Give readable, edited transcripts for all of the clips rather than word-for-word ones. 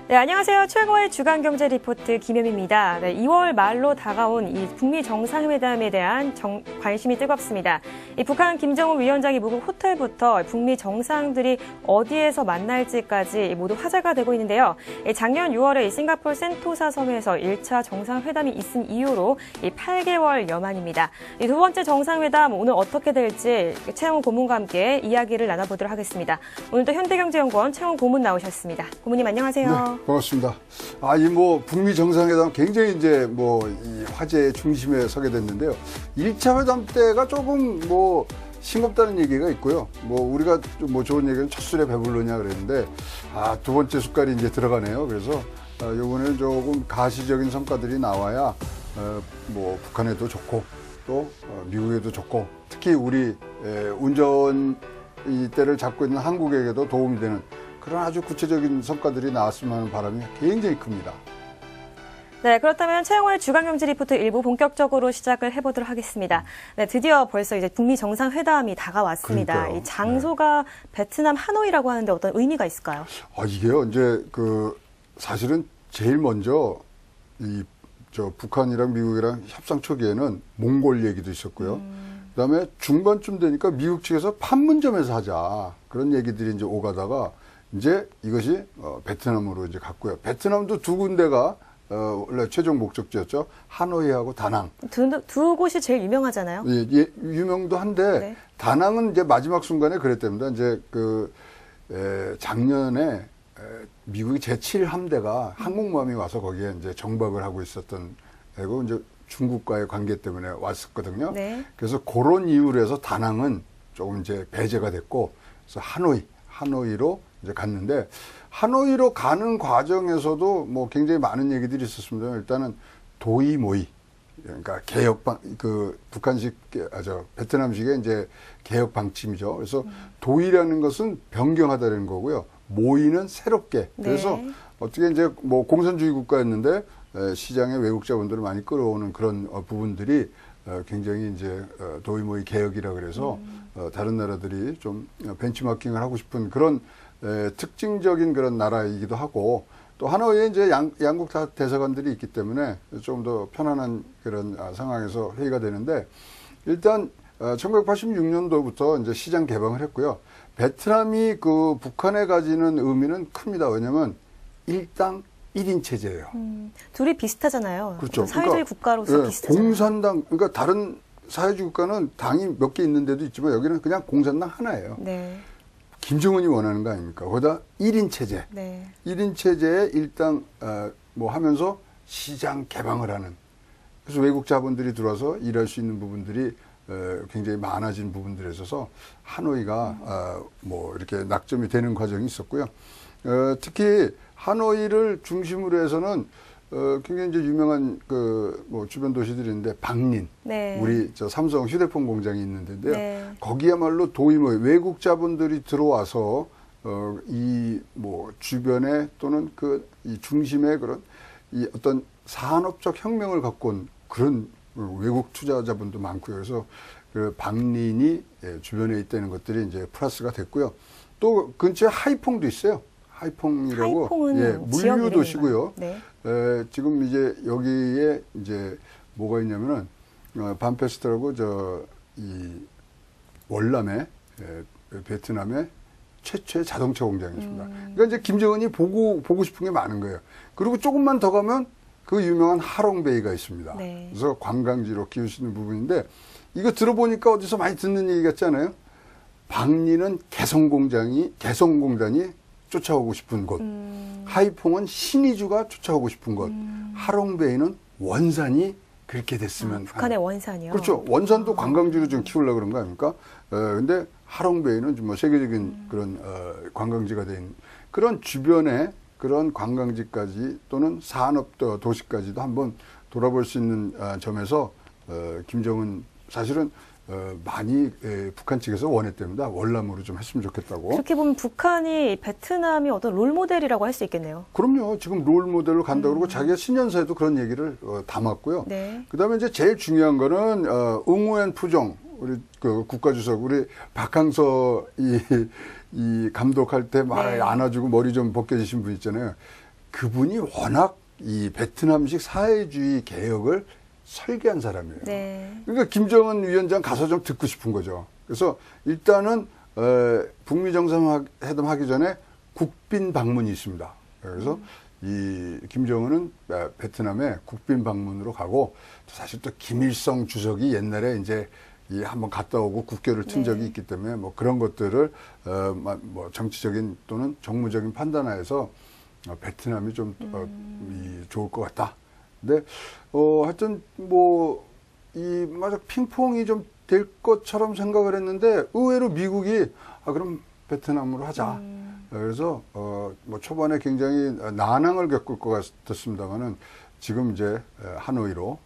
네, 안녕하세요. 최고의 주간경제 리포트 김혜미입니다. 네, 2월 말로 다가온 이 북미 정상회담에 대한 관심이 뜨겁습니다. 이 북한 김정은 위원장이 묵은 호텔부터 북미 정상들이 어디에서 만날지까지 모두 화제가 되고 있는데요. 작년 6월에 싱가포르 센토사 섬에서 1차 정상회담이 있은 이후로 8개월여 만입니다. 이 두 번째 정상회담 오늘 어떻게 될지 최영훈 고문과 함께 이야기를 나눠보도록 하겠습니다. 오늘도 현대경제연구원 최영훈 고문 나오셨습니다. 고문님 안녕하세요. 네, 고맙습니다. 이 북미 정상회담 굉장히 이제 이 화제의 중심에 서게 됐는데요. 1차 회담 때가 조금 싱겁다는 얘기가 있고요. 우리가 좋은 얘기는 첫 술에 배부르냐 그랬는데, 두 번째 숟갈이 이제 들어가네요. 그래서, 요번에는 조금 가시적인 성과들이 나와야, 북한에도 좋고, 또, 미국에도 좋고, 특히 우리, 운전 이 때를 잡고 있는 한국에게도 도움이 되는 그런 아주 구체적인 성과들이 나왔으면 하는 바람이 굉장히 큽니다. 네, 그렇다면 최영훈의 주간경제 리포트 일부 본격적으로 시작을 해보도록 하겠습니다. 네, 드디어 벌써 이제 북미 정상회담이 다가왔습니다. 그러니까요. 이 장소가 베트남 하노이라고 하는데 어떤 의미가 있을까요? 이게요, 이제 사실은 제일 먼저 북한이랑 미국이랑 협상 초기에는 몽골 얘기도 있었고요. 그다음에 중반쯤 되니까 미국 측에서 판문점에서 하자 그런 얘기들이 이제 오가다가 이제 이것이 베트남으로 이제 갔고요. 베트남도 두 군데가 원래 최종 목적지였죠. 하노이하고 다낭. 두 곳이 제일 유명하잖아요. 예, 유명도 한데 네. 다낭은 이제 마지막 순간에 그랬답니다. 이제 작년에 미국의 제7함대가 항공모함이 와서 거기에 이제 정박을 하고 있었던 애고 이제 중국과의 관계 때문에 왔었거든요. 네. 그래서 그런 이유로 해서 다낭은 조금 이제 배제가 됐고, 그래서 하노이로 이제 갔는데, 하노이로 가는 과정에서도 굉장히 많은 얘기들이 있었습니다. 일단은 도이모이, 그러니까 북한식, 베트남식의 이제 개혁 방침이죠. 그래서 도이라는 것은 변경하다는 거고요. 모이는 새롭게. 그래서 네. 어떻게 이제 공산주의 국가였는데, 시장에 외국자본들을 많이 끌어오는 그런 부분들이 굉장히 이제 도이모이 개혁이라 그래서 다른 나라들이 좀 벤치마킹을 하고 싶은 그런 특징적인 그런 나라이기도 하고, 또 하노이에 이제 양국 다 대사관들이 있기 때문에 좀 더 편안한 그런 상황에서 회의가 되는데, 일단 1986년도부터 이제 시장 개방을 했고요. 베트남이 북한에 가지는 의미는 큽니다. 왜냐하면 일당 1인 체제예요. 둘이 비슷하잖아요. 그렇죠. 사회주의 국가로서 비슷하잖아요. 공산당, 그러니까 다른 사회주의 국가는 당이 몇 개 있는 데도 있지만 여기는 그냥 공산당 하나예요. 네. 김정은이 원하는 거 아닙니까? 거기다 1인 체제. 네. 1인 체제에 일당 하면서 시장 개방을 하는. 그래서 외국 자본들이 들어와서 일할 수 있는 부분들이 굉장히 많아진 부분들에 있어서 하노이가 이렇게 낙점이 되는 과정이 있었고요. 특히 하노이를 중심으로 해서는 굉장히 이제 유명한 주변 도시들인데 박린, 네. 우리 삼성 휴대폰 공장이 있는 데인데요. 네. 거기야말로 도이모이 외국 자본들이 들어와서 이 주변에 또는 이 중심에 그런 이 어떤 산업적 혁명을 갖고 온 그런 외국 투자자분도 많고요. 그래서 박린이 주변에 있다는 것들이 이제 플러스가 됐고요. 또 근처에 하이퐁도 있어요. 하이퐁이라고. 하이퐁은 물류 도시고요. 네. 지금 이제 여기에 이제 뭐가 있냐면은 반페스트라고 이 월남에 베트남의 최초의 자동차 공장이 있습니다. 그러니까 이제 김정은이 보고 싶은 게 많은 거예요. 그리고 조금만 더 가면 그 유명한 하롱베이가 있습니다. 네. 그래서 관광지로 키우시는 부분인데, 이거 들어보니까 어디서 많이 듣는 얘기 같잖아요. 박리는 개성공단이 쫓아오고 싶은 곳, 하이퐁은 신의주가 쫓아오고 싶은 곳, 하롱베이는 원산이 그렇게 됐으면 북한의 원산이요? 그렇죠. 원산도 관광지로 좀 키우려고 그런 거 아닙니까? 근데 하롱베이는 좀 세계적인 그런 관광지가 된 그런 주변에 그런 관광지까지 또는 산업 도시까지도 한번 돌아볼 수 있는 점에서 김정은 사실은 많이 북한 측에서 원했답니다. 월남으로 좀 했으면 좋겠다고. 그렇게 보면 북한이 베트남이 어떤 롤 모델이라고 할 수 있겠네요. 그럼요. 지금 롤 모델로 간다 그러고 자기가 신년사에도 그런 얘기를 담았고요. 네. 그다음에 이제 제일 중요한 거는 응우엔 푸종 우리 그 국가주석 우리 박항서 이 감독할 때 막 네. 안아주고 머리 좀 벗겨지신 분 있잖아요. 그분이 워낙 이 베트남식 사회주의 개혁을 설계한 사람이에요. 네. 그러니까 김정은 위원장 가서 좀 듣고 싶은 거죠. 그래서 일단은 북미 정상회담 하기 전에 국빈 방문이 있습니다. 그래서 이 김정은은 베트남에 국빈 방문으로 가고 사실 또 김일성 주석이 옛날에 이제 이 한번 갔다 오고 국교를 튼 적이 네. 있기 때문에 뭐 그런 것들을 뭐 정치적인 또는 정무적인 판단하에서 베트남이 좀 좋을 것 같다. 근데 하여튼 맞아 핑퐁이 좀 될 것처럼 생각을 했는데 의외로 미국이 그럼 베트남으로 하자. 그래서 뭐 초반에 굉장히 난항을 겪을 것 같았습니다만은 지금 이제 하노이로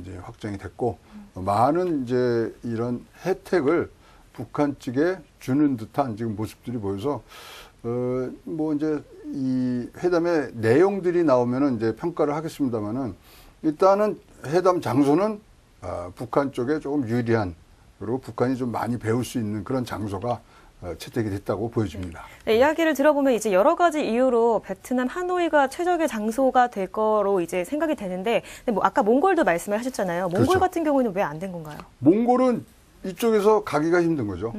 이제 확정이 됐고 많은 이제 이런 혜택을 북한 측에 주는 듯한 지금 모습들이 보여서 뭐 이제 이 회담의 내용들이 나오면은 이제 평가를 하겠습니다만은 일단은 회담 장소는 북한 쪽에 조금 유리한 그리고 북한이 좀 많이 배울 수 있는 그런 장소가 채택이 됐다고 보여집니다. 네, 이야기를 들어보면 이제 여러 가지 이유로 베트남 하노이가 최적의 장소가 될 거로 이제 생각이 되는데, 근데 뭐 아까 몽골도 말씀을 하셨잖아요. 몽골 그렇죠. 같은 경우에는 왜 안 된 건가요? 몽골은 이쪽에서 가기가 힘든 거죠.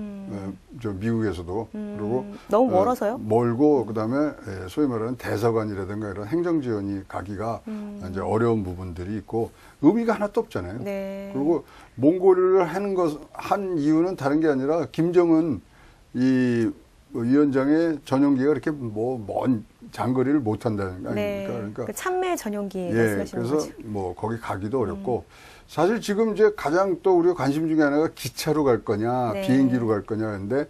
저 미국에서도 그리고 너무 멀어서요? 멀고 그다음에 소위 말하는 대사관이라든가 이런 행정 지원이 가기가 이제 어려운 부분들이 있고 의미가 하나도 없잖아요. 네. 그리고 몽골을 한 이유는 다른 게 아니라 김정은 이 위원장의 전용기가 그렇게 뭐 먼 장거리를 못 한다는 거 아닙니까? 네. 그러니까 그 참매 전용기 예, 말씀하시는 그래서 거죠. 뭐 거기 가기도 어렵고 사실 지금 이제 가장 또 우리가 관심 중에 하나가 기차로 갈 거냐, 네. 비행기로 갈 거냐 근데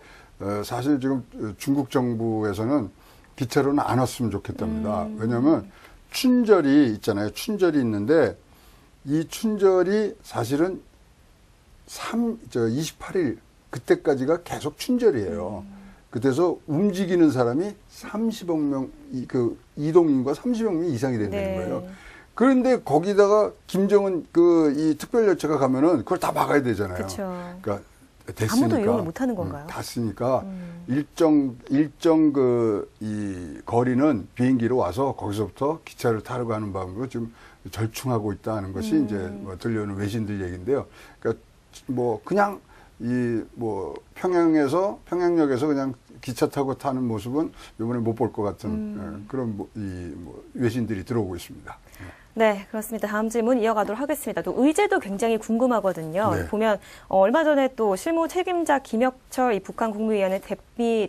사실 지금 중국 정부에서는 기차로는 안 왔으면 좋겠답니다. 왜냐하면 춘절이 있잖아요. 춘절이 있는데 이 춘절이 사실은 28일 그때까지가 계속 춘절이에요. 그래서 움직이는 사람이 30억 명, 그 이동인구가 30억 명 이상이 된다는 네. 거예요. 그런데 거기다가 김정은 이 특별 열차가 가면은 그걸 다 막아야 되잖아요. 그렇죠. 그러니까 됐으니까 아무도 이용을 못 하는 건가요? 다 쓰니까 일정 이 거리는 비행기로 와서 거기서부터 기차를 타러 가는 방법으로 지금 절충하고 있다는 것이 이제 뭐 들려오는 외신들 얘기인데요. 그러니까 뭐 그냥 평양역에서 그냥 기차 타고 타는 모습은 이번에 못 볼 것 같은 그런 외신들이 들어오고 있습니다. 네, 그렇습니다. 다음 질문 이어가도록 하겠습니다. 또 의제도 굉장히 궁금하거든요. 네. 보면 얼마 전에 또 실무 책임자 김혁철 이 북한 국무위원회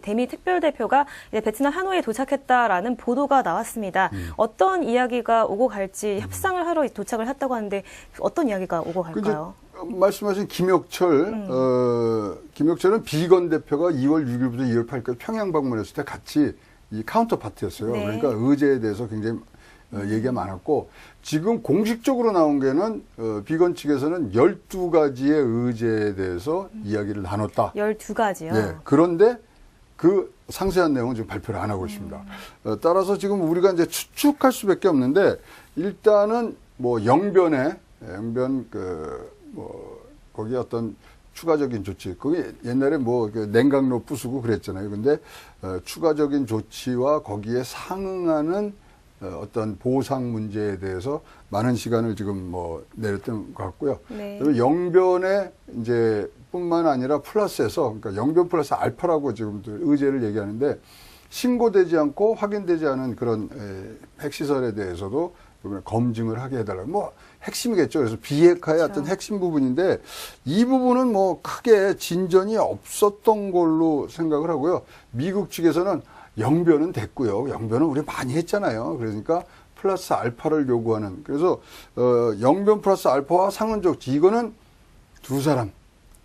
대미 특별대표가 이제 베트남 하노이에 도착했다라는 보도가 나왔습니다. 어떤 이야기가 오고 갈지 협상을 하러 도착을 했다고 하는데 어떤 이야기가 오고 갈까요? 말씀하신 김혁철은 비건 대표가 2월 6일부터 2월 8일까지 평양 방문했을 때 같이 이 카운터 파트였어요. 네. 그러니까 의제에 대해서 굉장히 얘기가 많았고 지금 공식적으로 나온 게는 비건 측에서는 12가지의 의제에 대해서 이야기를 나눴다. 12가지요? 네. 그런데 그 상세한 내용은 지금 발표를 안 하고 있습니다. 따라서 지금 우리가 이제 추측할 수밖에 없는데 일단은 뭐 영변 거기 어떤 추가적인 조치, 거기 옛날에 냉각로 부수고 그랬잖아요. 근데 추가적인 조치와 거기에 상응하는 어떤 보상 문제에 대해서 많은 시간을 지금 내렸던 것 같고요. 네. 그리고 영변에 이제 뿐만 아니라 플러스에서, 그러니까 영변 플러스 알파라고 지금 의제를 얘기하는데 신고되지 않고 확인되지 않은 그런 핵시설에 대해서도 검증을 하게 해달라고. 핵심이겠죠. 그래서 비핵화의 그렇죠. 어떤 핵심 부분인데 이 부분은 크게 진전이 없었던 걸로 생각을 하고요. 미국 측에서는 영변은 됐고요. 영변은 우리 많이 했잖아요. 그러니까 플러스 알파를 요구하는. 그래서 영변 플러스 알파와 상응 조치 이거는 두 사람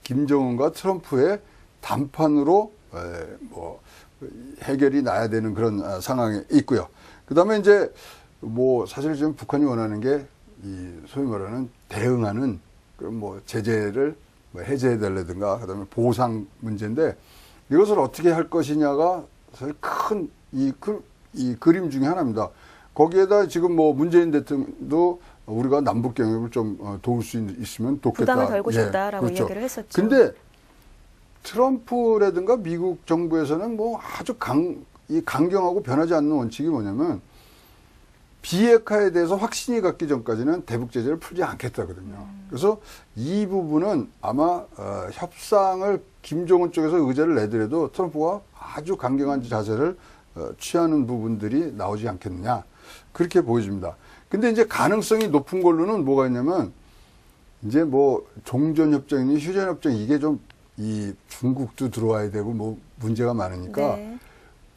김정은과 트럼프의 담판으로 해결이 나야 되는 그런 상황에 있고요. 그다음에 이제 사실 지금 북한이 원하는 게 이 소위 말하는 대응하는 그런 제재를 뭐 해제해달라든가 그다음에 보상 문제인데 이것을 어떻게 할 것이냐가 사실 큰 이 그림 중에 하나입니다. 거기에다 지금 뭐 문재인 대통령도 우리가 남북 경협을 좀 도울 수 있으면 돕겠다. 부담을 덜고 싶다라고 그렇죠. 이야기를 했었죠. 근데 트럼프라든가 미국 정부에서는 뭐 아주 강경하고 변하지 않는 원칙이 뭐냐면 비핵화에 대해서 확신이 갖기 전까지는 대북 제재를 풀지 않겠다거든요. 그래서 이 부분은 아마 협상을 김정은 쪽에서 의제를 내더라도 트럼프가 아주 강경한 자세를 취하는 부분들이 나오지 않겠느냐 그렇게 보여집니다. 근데 이제 가능성이 높은 걸로는 뭐가 있냐면 이제 뭐 종전협정이니 휴전협정 이게 좀 이 중국도 들어와야 되고 뭐 문제가 많으니까 네.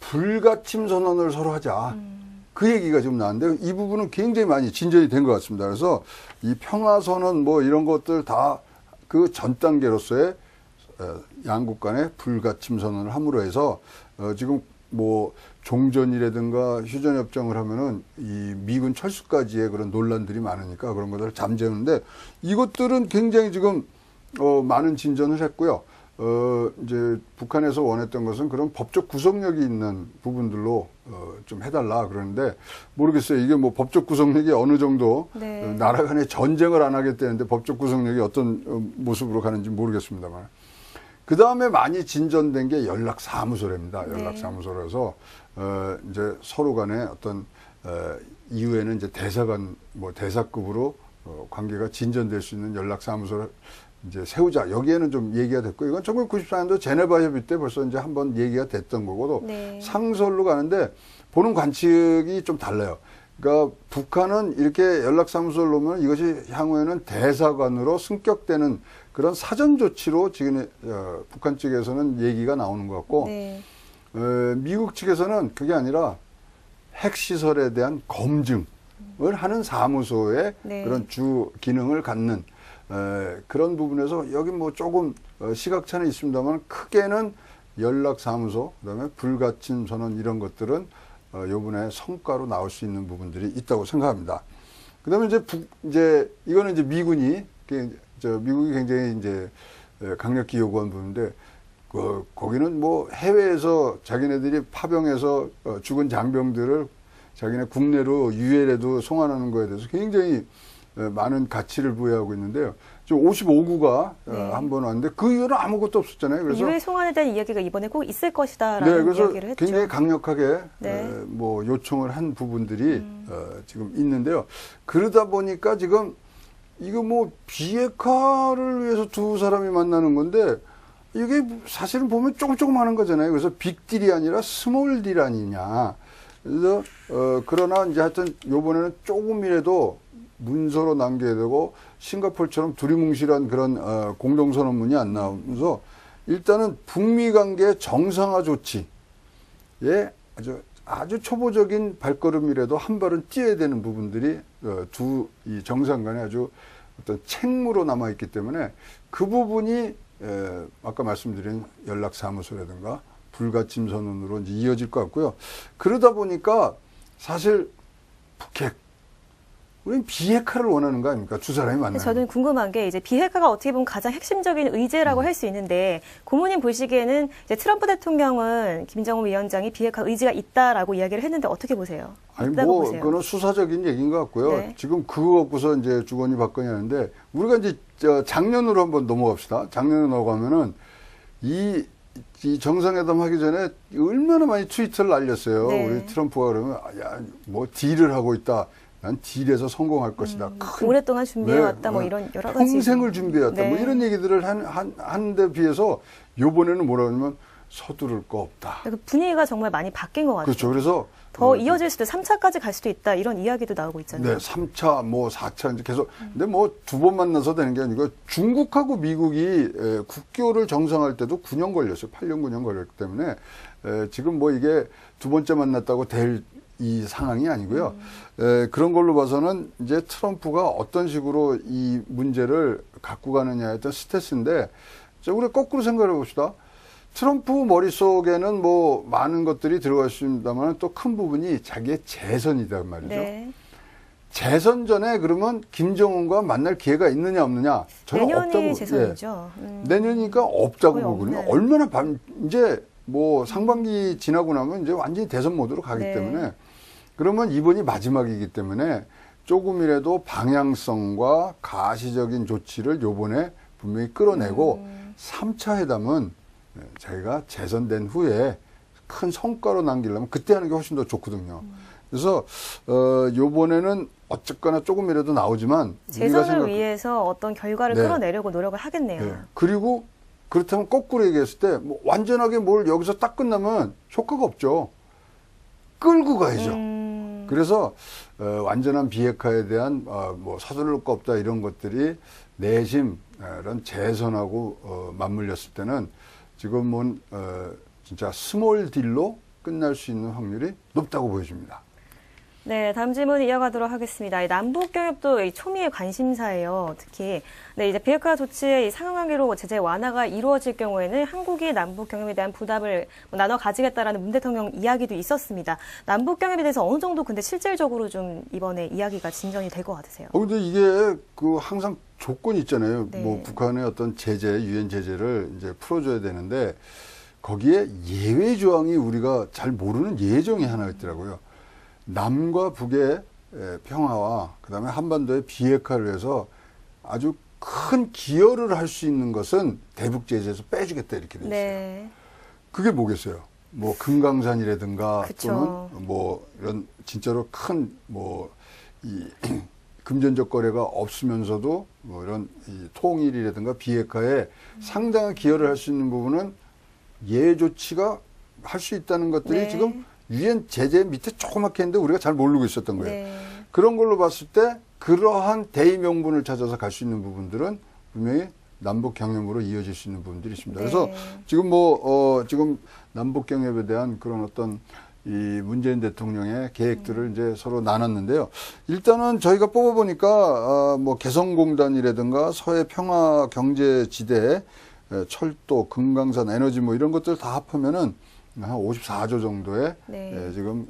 불가침 선언을 서로 하자. 그 얘기가 지금 나왔는데 이 부분은 굉장히 많이 진전이 된 것 같습니다. 그래서 이 평화선언 뭐 이런 것들 다 그 전 단계로서의 양국 간의 불가침 선언을 함으로 해서 지금 뭐 종전이라든가 휴전협정을 하면은 이 미군 철수까지의 그런 논란들이 많으니까 그런 것들을 잠재우는데 이것들은 굉장히 지금 많은 진전을 했고요. 이제 북한에서 원했던 것은 그런 법적 구속력이 있는 부분들로 좀 해달라 그러는데 모르겠어요. 이게 뭐 법적 구속력이 어느 정도 네. 나라 간에 전쟁을 안 하겠다는데 법적 구속력이 어떤 모습으로 가는지 모르겠습니다만. 그 다음에 많이 진전된 게 연락사무소랍니다. 연락사무소라서 이제 서로 간에 어떤 이후에는 이제 대사관 뭐 대사급으로 관계가 진전될 수 있는 연락사무소를 이제 세우자. 여기에는 좀 얘기가 됐고 이건 1994년도 제네바 협의 때 벌써 이제 한번 얘기가 됐던 거고도 네. 상설로 가는데 보는 관측이 좀 달라요. 그러니까 북한은 이렇게 연락사무소를 놓으면 이것이 향후에는 대사관으로 승격되는 그런 사전 조치로 지금 북한 측에서는 얘기가 나오는 것 같고 네. 미국 측에서는 그게 아니라 핵시설에 대한 검증을 하는 사무소의 네. 그런 주 기능을 갖는 그런 부분에서 여기 뭐 조금 시각차는 있습니다만 크게는 연락사무소 그다음에 불가침 선언 이런 것들은 요번에 성과로 나올 수 있는 부분들이 있다고 생각합니다. 그다음에 이제 이거는 이제 미국이 굉장히 이제 강력히 요구한 부분인데 거기는 뭐 해외에서 자기네들이 파병해서 죽은 장병들을 자기네 국내로 유해라도 송환하는 거에 대해서 굉장히 많은 가치를 부여하고 있는데요. 지금 55구가 네. 한 번 왔는데 그 이후는 아무것도 없었잖아요. 그래서 유해 송환에 대한 이야기가 이번에 꼭 있을 것이다라는 네, 그래서 이야기를 했죠. 굉장히 강력하게 네. 뭐 요청을 한 부분들이 지금 있는데요. 그러다 보니까 지금 이거 뭐 비핵화를 위해서 두 사람이 만나는 건데 이게 사실은 보면 조금 하는 거잖아요. 그래서 빅딜이 아니라 스몰딜 아니냐. 그래서 그러나 이제 하여튼 요번에는 조금이라도 문서로 남겨야 되고 싱가포르처럼 두리뭉실한 그런 공동선언문이 안 나오면서 일단은 북미 관계 정상화 조치에 아주 초보적인 발걸음이라도 한 발은 뛰어야 되는 부분들이 이 정상 간에 아주 어떤 책무로 남아 있기 때문에 그 부분이 아까 말씀드린 연락사무소라든가 불가침 선언으로 이제 이어질 것 같고요. 그러다 보니까 사실 북핵 우리는 비핵화를 원하는 거 아닙니까? 두 사람이 만나는. 저는 궁금한 게 이제 비핵화가 어떻게 보면 가장 핵심적인 의제라고 할 수 있는데 고모님 보시기에는 이제 트럼프 대통령은 김정은 위원장이 비핵화 의지가 있다라고 이야기를 했는데 어떻게 보세요? 아니 있다고 뭐 보세요? 그거는 수사적인 얘기인 것 같고요. 네. 지금 그거 갖고서 이제 주거니 받거니 하는데 우리가 이제 작년으로 한번 넘어갑시다. 작년으로 넘어가면은 이 정상회담 하기 전에 얼마나 많이 트위터를 날렸어요. 네. 우리 트럼프가 그러면 뭐 딜을 하고 있다. 난 딜에서 성공할 것이다. 큰 오랫동안 준비해왔다 뭐 네, 이런 여러 가지 평생을 준비해왔다. 네. 뭐 이런 얘기들을 하는데 비해서 요번에는 뭐라 그러면 서두를 거 없다. 그 분위기가 정말 많이 바뀐 것 같아요. 그렇죠. 그래서 더 이어질 수도 3차까지 갈 수도 있다 이런 이야기도 나오고 있잖아요. 네, 3차, 뭐 4차 이제 계속. 근데 뭐 두 번 만나서 되는 게 아니고 중국하고 미국이 국교를 정상할 때도 9년 걸렸어요. 8년, 9년 걸렸기 때문에 지금 뭐 이게 두 번째 만났다고 될 이 상황이 아니고요. 그런 걸로 봐서는 이제 트럼프가 어떤 식으로 이 문제를 갖고 가느냐에 따른 스탠스인데 우리가 거꾸로 생각해 봅시다. 트럼프 머릿속에는 뭐 많은 것들이 들어가 있습니다만 또 큰 부분이 자기의 재선이다 말이죠. 네. 재선 전에 그러면 김정은과 만날 기회가 있느냐 없느냐? 저는 내년이 없다고. 재선이죠. 내년이니까 없다고 거의 보거든요. 없네. 얼마나 이제 뭐 상반기 지나고 나면 이제 완전히 대선 모드로 가기 네. 때문에 그러면 이번이 마지막이기 때문에 조금이라도 방향성과 가시적인 조치를 요번에 분명히 끌어내고 3차 회담은 저희가 재선된 후에 큰 성과로 남기려면 그때 하는 게 훨씬 더 좋거든요. 그래서 요번에는 어쨌거나 조금이라도 나오지만 재선을 위해서 어떤 결과를 네. 끌어내려고 노력을 하겠네요. 네. 그리고 그렇다면 거꾸로 얘기했을 때 뭐 완전하게 뭘 여기서 딱 끝나면 효과가 없죠. 끌고 가야죠. 그래서 완전한 비핵화에 대한 뭐 서두를 거 없다 이런 것들이 내심 이런 재선하고 맞물렸을 때는 지금은 진짜 스몰 딜로 끝날 수 있는 확률이 높다고 보여집니다. 네, 다음 질문 이어가도록 하겠습니다. 이 남북 경협도 이 초미의 관심사예요. 특히 네, 이제 비핵화 조치의 이 상하관계로 제재 완화가 이루어질 경우에는 한국이 남북 경협에 대한 부담을 나눠 가지겠다라는 문 대통령 이야기도 있었습니다. 남북 경협에 대해서 어느 정도 근데 실질적으로 좀 이번에 이야기가 진전이 될 것 같으세요? 근데 이게 그 항상 조건이 있잖아요. 네. 뭐 북한의 어떤 제재, 유엔 제재를 이제 풀어줘야 되는데 거기에 예외 조항이 우리가 잘 모르는 예정이 하나 있더라고요. 남과 북의 평화와 그다음에 한반도의 비핵화를 위해서 아주 큰 기여를 할 수 있는 것은 대북 제재에서 빼주겠다 이렇게 돼 있어요. 네. 그게 뭐겠어요? 뭐 금강산이라든가 그쵸. 또는 뭐 이런 진짜로 큰 뭐 이 금전적 거래가 없으면서도 뭐 이런 이 통일이라든가 비핵화에 상당한 기여를 할 수 있는 부분은 예외 조치가 할 수 있다는 것들이 네. 지금 유엔 제재 밑에 조그맣게 했는데 우리가 잘 모르고 있었던 거예요. 네. 그런 걸로 봤을 때 그러한 대의 명분을 찾아서 갈 수 있는 부분들은 분명히 남북 경협으로 이어질 수 있는 부분들이 있습니다. 네. 그래서 지금 지금 남북 경협에 대한 그런 어떤 이 문재인 대통령의 계획들을 이제 서로 나눴는데요. 일단은 저희가 뽑아보니까 뭐 개성공단이라든가 서해 평화 경제지대, 철도, 금강산, 에너지 뭐 이런 것들 다 합하면은 한 54조 정도의 네. 지금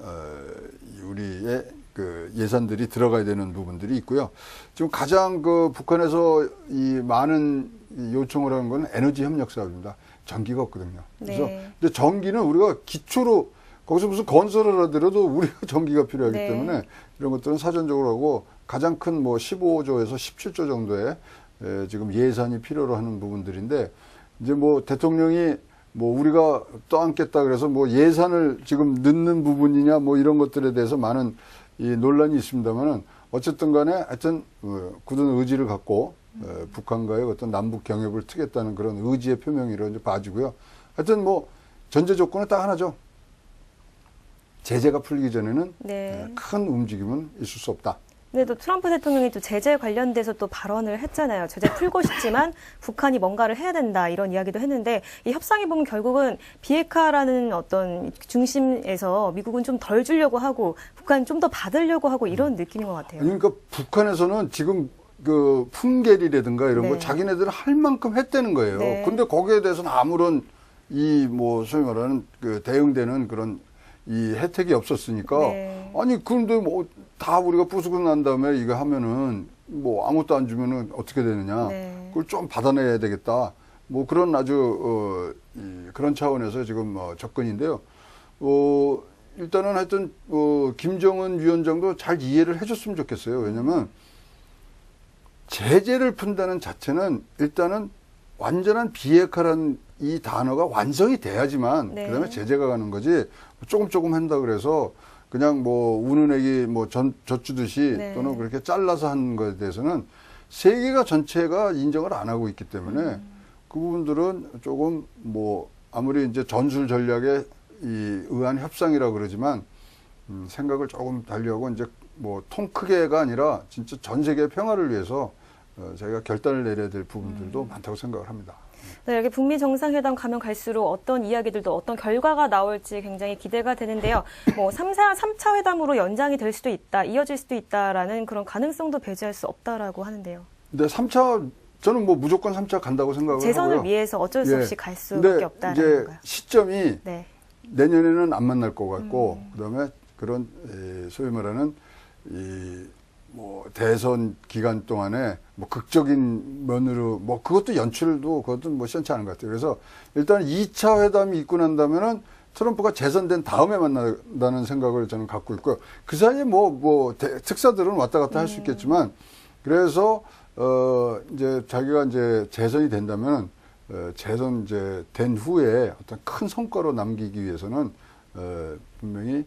우리의 그 예산들이 들어가야 되는 부분들이 있고요. 지금 가장 그 북한에서 이 많은 요청을 하는 건 에너지 협력 사업입니다. 전기가 없거든요. 그래서 네. 근데 전기는 우리가 기초로 거기서 무슨 건설을 하더라도 우리가 전기가 필요하기 네. 때문에 이런 것들은 사전적으로 하고 가장 큰 뭐 15조에서 17조 정도의 지금 예산이 필요로 하는 부분들인데 이제 뭐 대통령이 뭐 우리가 떠안겠다 그래서 뭐 예산을 지금 넣는 부분이냐 뭐 이런 것들에 대해서 많은 이 논란이 있습니다만은 어쨌든 간에 하여튼 굳은 의지를 갖고 북한과의 어떤 남북 경협을 트겠다는 그런 의지의 표명이라고 이제 봐지고요. 하여튼 뭐 전제 조건은 딱 하나죠. 제재가 풀리기 전에는 네. 큰 움직임은 있을 수 없다. 근데 또 트럼프 대통령이 또 제재 관련돼서 또 발언을 했잖아요. 제재 풀고 싶지만 북한이 뭔가를 해야 된다 이런 이야기도 했는데 이 협상에 보면 결국은 비핵화라는 어떤 중심에서 미국은 좀 덜 주려고 하고 북한은 좀 더 받으려고 하고 이런 느낌인 것 같아요. 그러니까 북한에서는 지금 그 풍계리라든가 이런 네. 거 자기네들은 할 만큼 했다는 거예요. 네. 근데 거기에 대해서는 아무런 이 뭐 소위 말하는 그 대응되는 그런 이 혜택이 없었으니까 네. 아니 근데 뭐 다 우리가 부수고 난 다음에 이거 하면은 뭐 아무것도 안 주면은 어떻게 되느냐 네. 그걸 좀 받아내야 되겠다 뭐 그런 아주 그런 차원에서 지금 접근인데요. 일단은 하여튼 김정은 위원장도 잘 이해를 해줬으면 좋겠어요. 왜냐면 제재를 푼다는 자체는 일단은 완전한 비핵화라는 이 단어가 완성이 돼야지만 네. 그다음에 제재가 가는 거지 조금 한다 그래서 그냥 뭐 우는 애기 뭐 젖주듯이 네. 또는 그렇게 잘라서 하는 것에 대해서는 세계가 전체가 인정을 안 하고 있기 때문에 그 부분들은 조금 뭐 아무리 이제 전술 전략에 의한 협상이라고 그러지만 생각을 조금 달리하고 이제 뭐 통 크게가 아니라 진짜 전 세계의 평화를 위해서 저희가 결단을 내려야 될 부분들도 많다고 생각을 합니다. 네, 이렇게 북미 정상회담 가면 갈수록 어떤 이야기들도 어떤 결과가 나올지 굉장히 기대가 되는데요. 뭐 3차 회담으로 연장이 될 수도 있다, 이어질 수도 있다라는 그런 가능성도 배제할 수 없다라고 하는데요. 근데 3차 저는 뭐 무조건 3차 간다고 생각을 재선을 하고요. 위해서 어쩔 수 없이 예. 갈 근데 수밖에 없다라는 이제 건가요? 시점이 네. 내년에는 안 만날 것 같고 그다음에 그런 소위 말하는 뭐 대선 기간 동안에 뭐 극적인 면으로 뭐 그것도 연출도 그것도 뭐 시원치 않은 것 같아요. 그래서 일단 2차 회담이 있고 난다면은 트럼프가 재선된 다음에 만난다는 생각을 저는 갖고 있고요. 그 사이에 특사들은 왔다 갔다 할 수 있겠지만 그래서 이제 자기가 이제 재선이 된다면 재선 이제 된 후에 어떤 큰 성과로 남기기 위해서는 분명히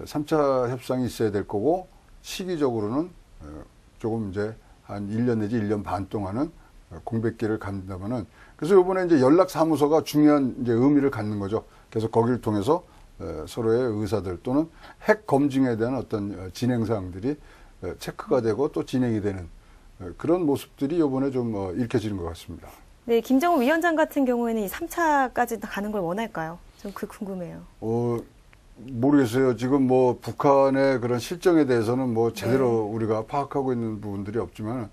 3차 협상이 있어야 될 거고 시기적으로는 조금 이제 한 1년 내지 1년 반 동안은 공백기를 갖는다면은 그래서 이번에 이제 연락사무소가 중요한 이제 의미를 갖는 거죠. 그래서 거기를 통해서 서로의 의사들 또는 핵 검증에 대한 어떤 진행 사항들이 체크가 되고 또 진행이 되는 그런 모습들이 이번에 좀 읽혀지는 것 같습니다. 네, 김정은 위원장 같은 경우에는 이 3차까지 가는 걸 원할까요? 좀 궁금해요. 모르겠어요. 지금 뭐 북한의 그런 실정에 대해서는 뭐 제대로 우리가 파악하고 있는 부분들이 없지만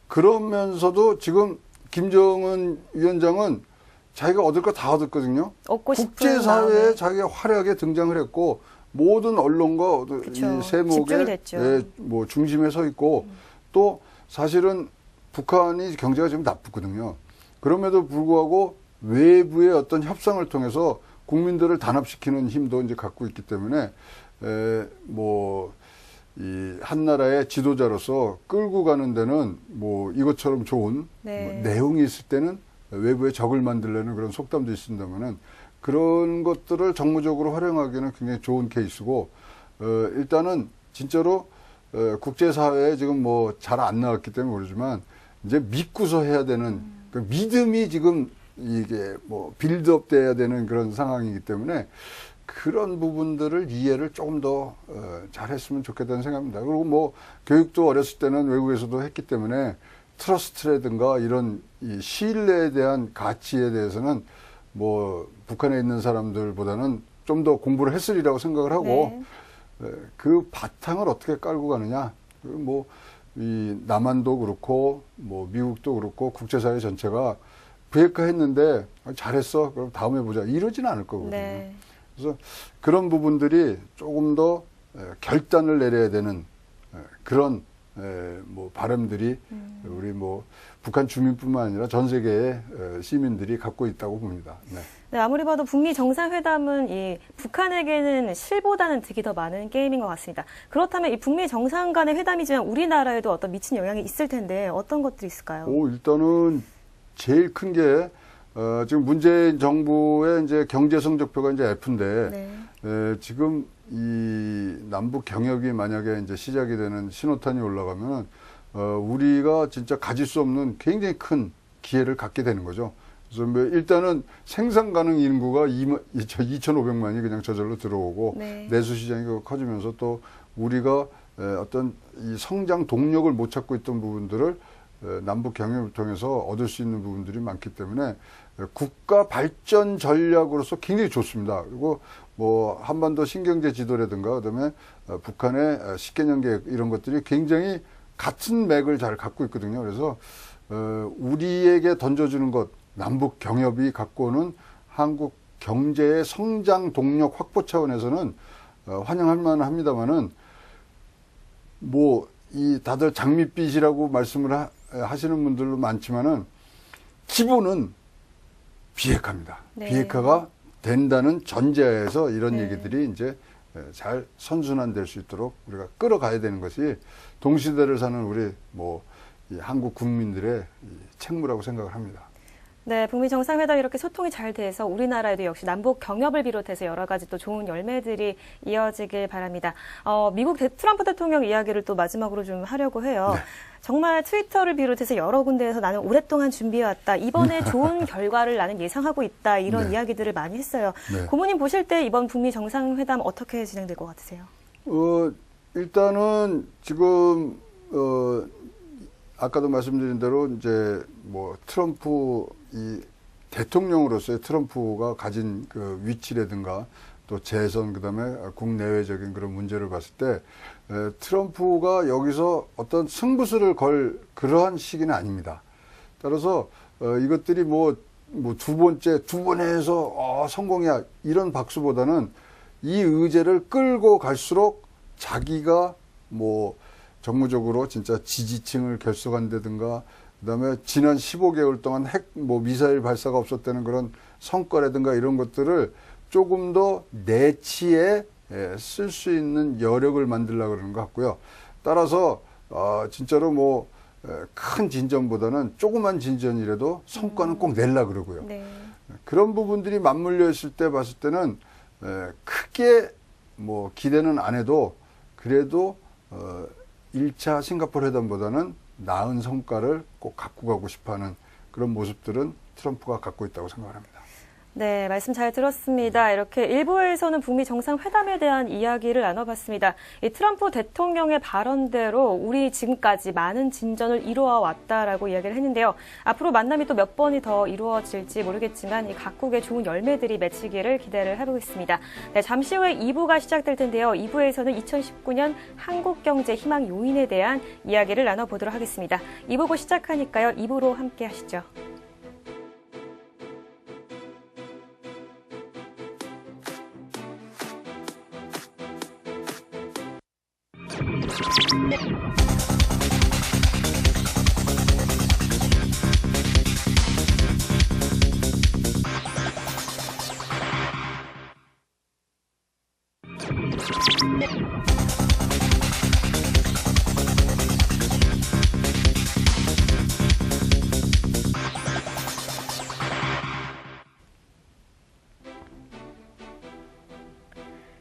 그러면서도 지금 김정은 위원장은 자기가 얻을 거 다 얻었거든요. 국제사회에 자기가 화려하게 등장을 했고 모든 언론과 이 세목의 뭐 중심에 서 있고 또 사실은 북한이 경제가 지금 나쁘거든요. 그럼에도 불구하고 외부의 어떤 협상을 통해서 국민들을 단합시키는 힘도 이제 갖고 있기 때문에 이 한 나라의 지도자로서 끌고 가는 데는 뭐 이것처럼 좋은 뭐 내용이 있을 때는 외부에 적을 만들려는 그런 속담도 있습니다만은 그런 것들을 정무적으로 활용하기는 굉장히 좋은 케이스고 일단은 진짜로 국제사회에 지금 뭐 잘 안 나왔기 때문에 모르지만 이제 믿고서 해야 되는 그 믿음이 지금 이게 뭐 빌드업 돼야 되는 그런 상황이기 때문에 그런 부분들을 이해를 조금 더 잘했으면 좋겠다는 생각입니다. 그리고 뭐 교육도 어렸을 때는 외국에서도 했기 때문에 트러스트라든가 이런 이 신뢰에 대한 가치에 대해서는 뭐 북한에 있는 사람들보다는 좀 더 공부를 했으리라고 생각을 하고 그 바탕을 어떻게 깔고 가느냐. 뭐 이 남한도 그렇고 뭐 미국도 그렇고 국제사회 전체가 비핵화 했는데 잘했어. 그럼 다음에 보자. 이러지는 않을 거거든요. 그래서 그런 부분들이 조금 더 결단을 내려야 되는 그런 뭐 바람들이 우리 뭐 북한 주민뿐만 아니라 전 세계의 시민들이 갖고 있다고 봅니다. 네, 아무리 봐도 북미 정상회담은 이 북한에게는 실보다는 득이 더 많은 게임인 것 같습니다. 그렇다면 이 북미 정상 간의 회담이지만 우리나라에도 어떤 미친 영향이 있을 텐데 어떤 것들이 있을까요? 일단은 제일 큰 게 지금 문재인 정부의 이제 경제 성적표가 이제 F인데 지금 이 남북 경협이 만약에 이제 시작이 되는 신호탄이 올라가면 우리가 진짜 가질 수 없는 굉장히 큰 기회를 갖게 되는 거죠. 그래서 뭐 일단은 생산 가능 인구가 2,500만이 그냥 저절로 들어오고 내수 시장이 커지면서 또 우리가 어떤 이 성장 동력을 못 찾고 있던 부분들을 남북 경협을 통해서 얻을 수 있는 부분들이 많기 때문에 국가 발전 전략으로서 굉장히 좋습니다. 그리고 뭐 한반도 신경제 지도라든가 그다음에 북한의 10개년 계획 이런 것들이 굉장히 같은 맥을 잘 갖고 있거든요. 그래서 우리에게 던져주는 것 남북 경협이 갖고 오는 한국 경제의 성장 동력 확보 차원에서는 환영할 만합니다만은 뭐 이 다들 장밋빛이라고 말씀을 하시는 분들도 많지만은 기본은 비핵화입니다. 비핵화가 된다는 전제하에서 이런 얘기들이 이제 잘 선순환될 수 있도록 우리가 끌어가야 되는 것이 동시대를 사는 우리 뭐 이 한국 국민들의 책무라고 생각을 합니다. 네, 북미 정상회담이 이렇게 소통이 잘 돼서 우리나라에도 역시 남북 경협을 비롯해서 여러 가지 또 좋은 열매들이 이어지길 바랍니다. 미국 트럼프 대통령 이야기를 또 마지막으로 좀 하려고 해요. 정말 트위터를 비롯해서 여러 군데에서 나는 오랫동안 준비해왔다. 이번에 좋은 결과를 나는 예상하고 있다. 이런 이야기들을 많이 했어요. 고모님 보실 때 이번 북미 정상회담 어떻게 진행될 것 같으세요? 일단은 지금 아까도 말씀드린 대로 이제 뭐 트럼프 이 대통령으로서의 트럼프가 가진 그 위치라든가 또 재선 그다음에 국내외적인 그런 문제를 봤을 때 트럼프가 여기서 어떤 승부수를 걸 그러한 시기는 아닙니다. 따라서 이것들이 뭐 두 번 해서 성공이야 이런 박수보다는 이 의제를 끌고 갈수록 자기가 뭐 정무적으로 진짜 지지층을 결속한다든가 그다음에 지난 15개월 동안 미사일 발사가 없었다는 그런 성과라든가 이런 것들을 조금 더 내치에 쓸 수 있는 여력을 만들려고 그러는 것 같고요. 따라서 진짜로 큰 진전보다는 조그만 진전이라도 성과는 꼭 내려고 그러고요. 네. 그런 부분들이 맞물려 있을 때 봤을 때는 크게 기대는 안 해도 그래도 1차 싱가포르 회담보다는 나은 성과를 꼭 갖고 가고 싶어하는 그런 모습들은 트럼프가 갖고 있다고 생각합니다. 네, 말씀 잘 들었습니다. 이렇게 일부에서는 북미 정상회담에 대한 이야기를 나눠봤습니다. 이 트럼프 대통령의 발언대로 우리 지금까지 많은 진전을 이루어 왔다라고 이야기를 했는데요. 앞으로 만남이 또 몇 번이 더 이루어질지 모르겠지만 이 각국의 좋은 열매들이 맺히기를 기대를 해보겠습니다. 네, 잠시 후에 2부가 시작될 텐데요. 2부에서는 2019년 한국 경제 희망 요인에 대한 이야기를 나눠보도록 하겠습니다. 2부 곧 시작하니까요. 2부로 함께 하시죠.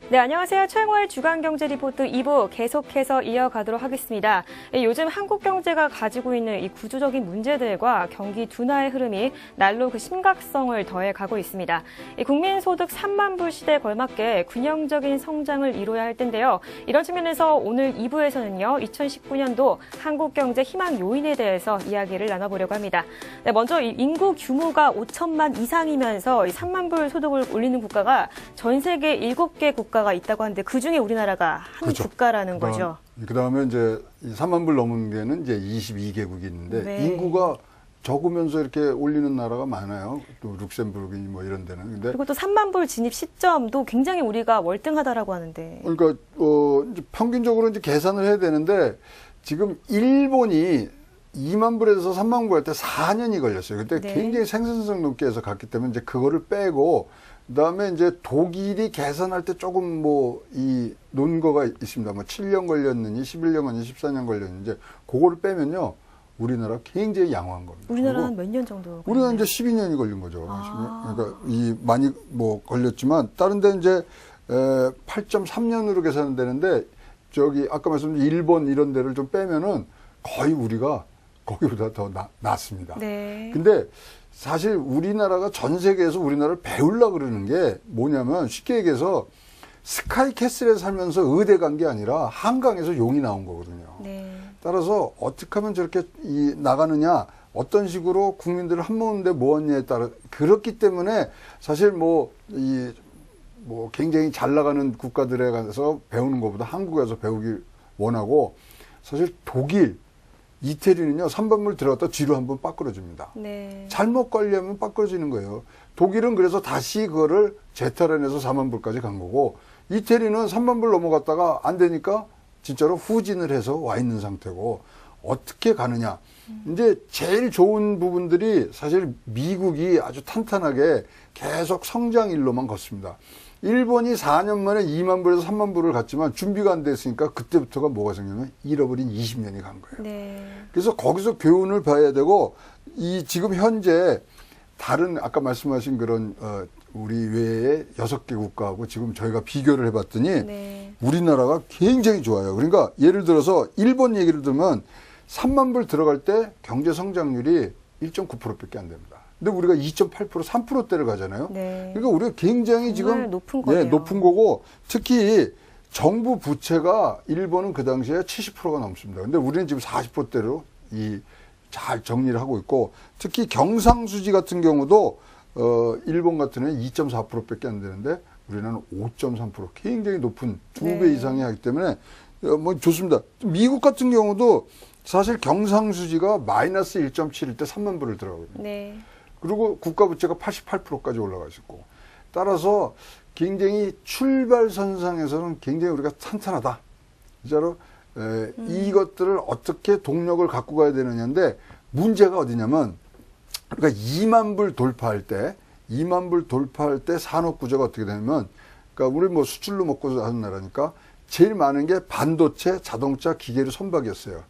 네, 안녕하세요. 최영호의 주간경제 리포트 2부 계속해서 이어가도록 하겠습니다. 요즘 한국 경제가 가지고 있는 이 구조적인 문제들과 경기 둔화의 흐름이 날로 그 심각성을 더해가고 있습니다. 이 국민소득 3만 불 시대에 걸맞게 균형적인 성장을 이뤄야 할 텐데요. 이런 측면에서 오늘 2부에서는요. 2019년도 한국 경제 희망 요인에 대해서 이야기를 나눠보려고 합니다. 네, 먼저 이 인구 규모가 5천만 이상이면서 3만 불 소득을 올리는 국가가 전 세계 7개 국가가 있다고 하는데 그중에 우리나라가 한 그렇죠. 국가라는 거죠. 그다음에 이제 3만 불 넘은 게는 이제 22개국이 있는데 네. 인구가 적으면서 이렇게 올리는 나라가 많아요. 또 룩셈부르기 이런 데는. 근데 그리고 또 3만 불 진입 시점도 굉장히 우리가 월등하다라고 하는데. 그러니까 이제 평균적으로 이제 계산을 해야 되는데 지금 일본이 2만 불에서 3만 불 할 때 4년이 걸렸어요. 그때 네. 굉장히 생산성 높게 해서 갔기 때문에 이제 그거를 빼고 그다음에 이제 독일이 계산할 때 조금 이 논거가 있습니다. 7년 걸렸느니 11년 걸렸느니 14년 걸렸는지 그거를 빼면요. 우리나라 굉장히 양호한 겁니다. 우리나라는 몇 년 정도? 우리가 이제 12년이 걸린 거죠. 그러니까 많이 걸렸지만 다른 데 이제 8.3년으로 계산은 되는데 아까 말씀드린 일본 이런 데를 좀 빼면은 거의 우리가 거기보다 더 낫습니다. 네. 근데 사실 우리나라가 전 세계에서 우리나라를 배우려고 그러는 게 뭐냐면 쉽게 얘기해서 스카이캐슬에 살면서 의대 간 게 아니라 한강에서 용이 나온 거거든요. 네. 따라서 어떻게 하면 저렇게 나가느냐, 어떤 식으로 국민들을 한모는데 모았냐에 따라 그렇기 때문에 사실 굉장히 잘 나가는 국가들에 가서 배우는 것보다 한국에 가서 배우길 원하고 사실 독일, 이태리는요, 3번물 들어갔다 뒤로 한번 빠꾸러집니다. 네. 잘못 관리하면 빠꾸러지는 거예요. 독일은 그래서 다시 그거를 재탈환해서 4만 불까지 간 거고, 이태리는 3만 불 넘어갔다가 안 되니까 진짜로 후진을 해서 와 있는 상태고, 어떻게 가느냐. 이제 제일 좋은 부분들이 사실 미국이 아주 탄탄하게 계속 성장일로만 걷습니다. 일본이 4년 만에 2만 불에서 3만 불을 갔지만 준비가 안 됐으니까 그때부터가 뭐가 생기냐면 잃어버린 20년이 간 거예요. 네. 그래서 거기서 교훈을 봐야 되고 지금 현재 다른 아까 말씀하신 그런 우리 외에 6개 국가하고 지금 저희가 비교를 해봤더니 네. 우리나라가 굉장히 좋아요. 그러니까 예를 들어서 일본 얘기를 들면 3만 불 들어갈 때 경제 성장률이 1.9%밖에 안 됩니다. 근데 우리가 2.8% 3%대를 가잖아요. 네. 그러니까 우리가 굉장히 지금 높은 거네요. 높은 거고 특히 정부 부채가 일본은 그 당시에 70%가 넘습니다. 근데 우리는 지금 40%대로 잘 정리를 하고 있고 특히 경상수지 같은 경우도 일본 같은 애는 2.4%밖에 안 되는데 우리는 5.3% 굉장히 높은 2배 네. 이상이 하기 때문에 좋습니다. 미국 같은 경우도 사실 경상수지가 마이너스 1.7일 때 3만 불을 들어가거든요. 네. 그리고 국가부채가 88%까지 올라가 있고 따라서 굉장히 출발선상에서는 굉장히 우리가 탄탄하다. 진짜로 이것들을 어떻게 동력을 갖고 가야 되느냐인데 문제가 어디냐면 그러니까 2만 불 돌파할 때 산업 구조가 어떻게 되냐면 그러니까 우리 뭐 수출로 먹고 사는 나라니까 제일 많은 게 반도체, 자동차, 기계류 선박이었어요.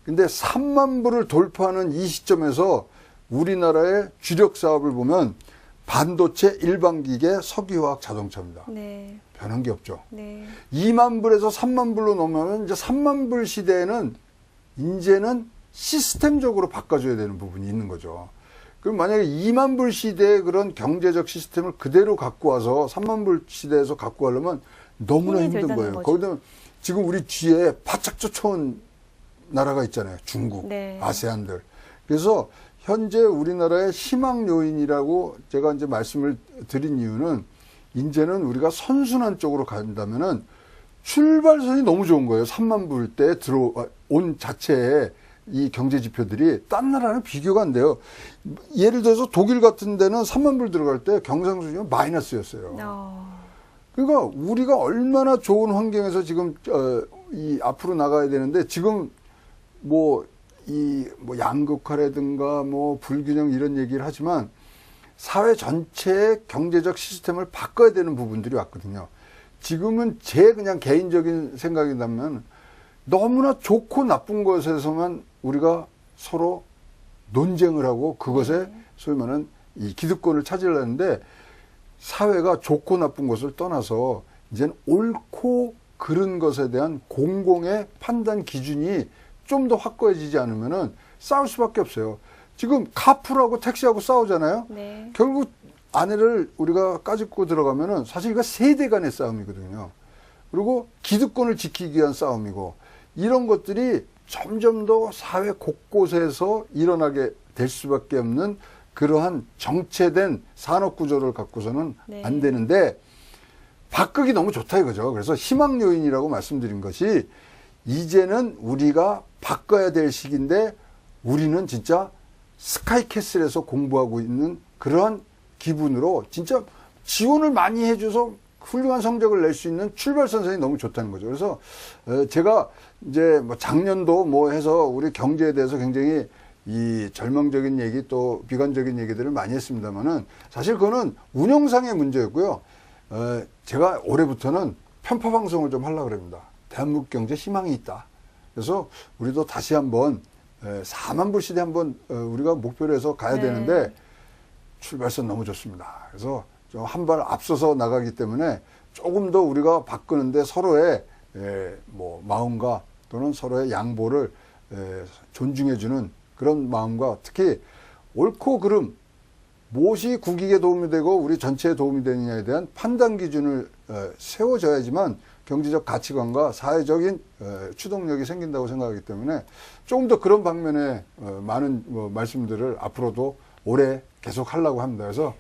근데 3만 불을 돌파하는 이 시점에서 우리나라의 주력 사업을 보면 반도체, 일반기계, 석유화학, 자동차입니다. 네. 변한 게 없죠. 네. 2만 불에서 3만 불로 넘으면 이제 3만 불 시대에는 이제는 시스템적으로 바꿔줘야 되는 부분이 있는 거죠. 그럼 만약에 2만 불 시대의 그런 경제적 시스템을 그대로 갖고 와서 3만 불 시대에서 갖고 가려면 너무나 힘든 거예요. 거기다 지금 우리 뒤에 바짝 쫓아온 나라가 있잖아요. 중국, 네. 아세안들. 그래서 현재 우리나라의 희망 요인이라고 제가 이제 말씀을 드린 이유는 이제는 우리가 선순환 쪽으로 간다면은 출발선이 너무 좋은 거예요. 3만 불 때 들어온 자체에 이 경제 지표들이 딴 나라랑 비교가 안 돼요. 예를 들어서 독일 같은 데는 3만 불 들어갈 때 경상수지가 마이너스였어요. 그러니까 우리가 얼마나 좋은 환경에서 지금 이 앞으로 나가야 되는데 지금 뭐 양극화라든가 뭐 불균형 이런 얘기를 하지만 사회 전체의 경제적 시스템을 바꿔야 되는 부분들이 왔거든요. 지금은 제 그냥 개인적인 생각이라면 너무나 좋고 나쁜 것에서만 우리가 서로 논쟁을 하고 그것에 소위 말하는 이 기득권을 찾으려는데 사회가 좋고 나쁜 것을 떠나서 이제는 옳고 그른 것에 대한 공공의 판단 기준이 좀 더 확고해지지 않으면은 싸울 수밖에 없어요. 지금 카풀하고 택시하고 싸우잖아요. 네. 결국 아내를 우리가 까짓고 들어가면은 사실 이거 세대 간의 싸움이거든요. 그리고 기득권을 지키기 위한 싸움이고 이런 것들이 점점 더 사회 곳곳에서 일어나게 될 수밖에 없는 그러한 정체된 산업 구조를 갖고서는 네. 안 되는데 바꾸기 너무 좋다 이거죠. 그래서 희망 요인이라고 말씀드린 것이 이제는 우리가 바꿔야 될 시기인데 우리는 진짜 스카이캐슬에서 공부하고 있는 그러한 기분으로 진짜 지원을 많이 해줘서 훌륭한 성적을 낼 수 있는 출발선상이 너무 좋다는 거죠. 그래서 제가 이제 뭐 작년도 뭐 해서 우리 경제에 대해서 굉장히 이 절망적인 얘기 또 비관적인 얘기들을 많이 했습니다만은 사실 그거는 운영상의 문제였고요. 제가 올해부터는 편파 방송을 좀 하려고 합니다. 대한민국 경제 희망이 있다. 그래서 우리도 다시 한번 4만 불 시대 한번 우리가 목표로 해서 가야 네. 되는데 출발선 너무 좋습니다. 그래서 좀 한 발 앞서서 나가기 때문에 조금 더 우리가 바꾸는데 서로의 뭐 마음과 또는 서로의 양보를 존중해주는 그런 마음과 특히 옳고 그름 무엇이 국익에 도움이 되고 우리 전체에 도움이 되느냐에 대한 판단 기준을 세워져야지만 경제적 가치관과 사회적인 추동력이 생긴다고 생각하기 때문에 조금 더 그런 방면에 많은 말씀들을 앞으로도 오래 계속 하려고 합니다. 그래서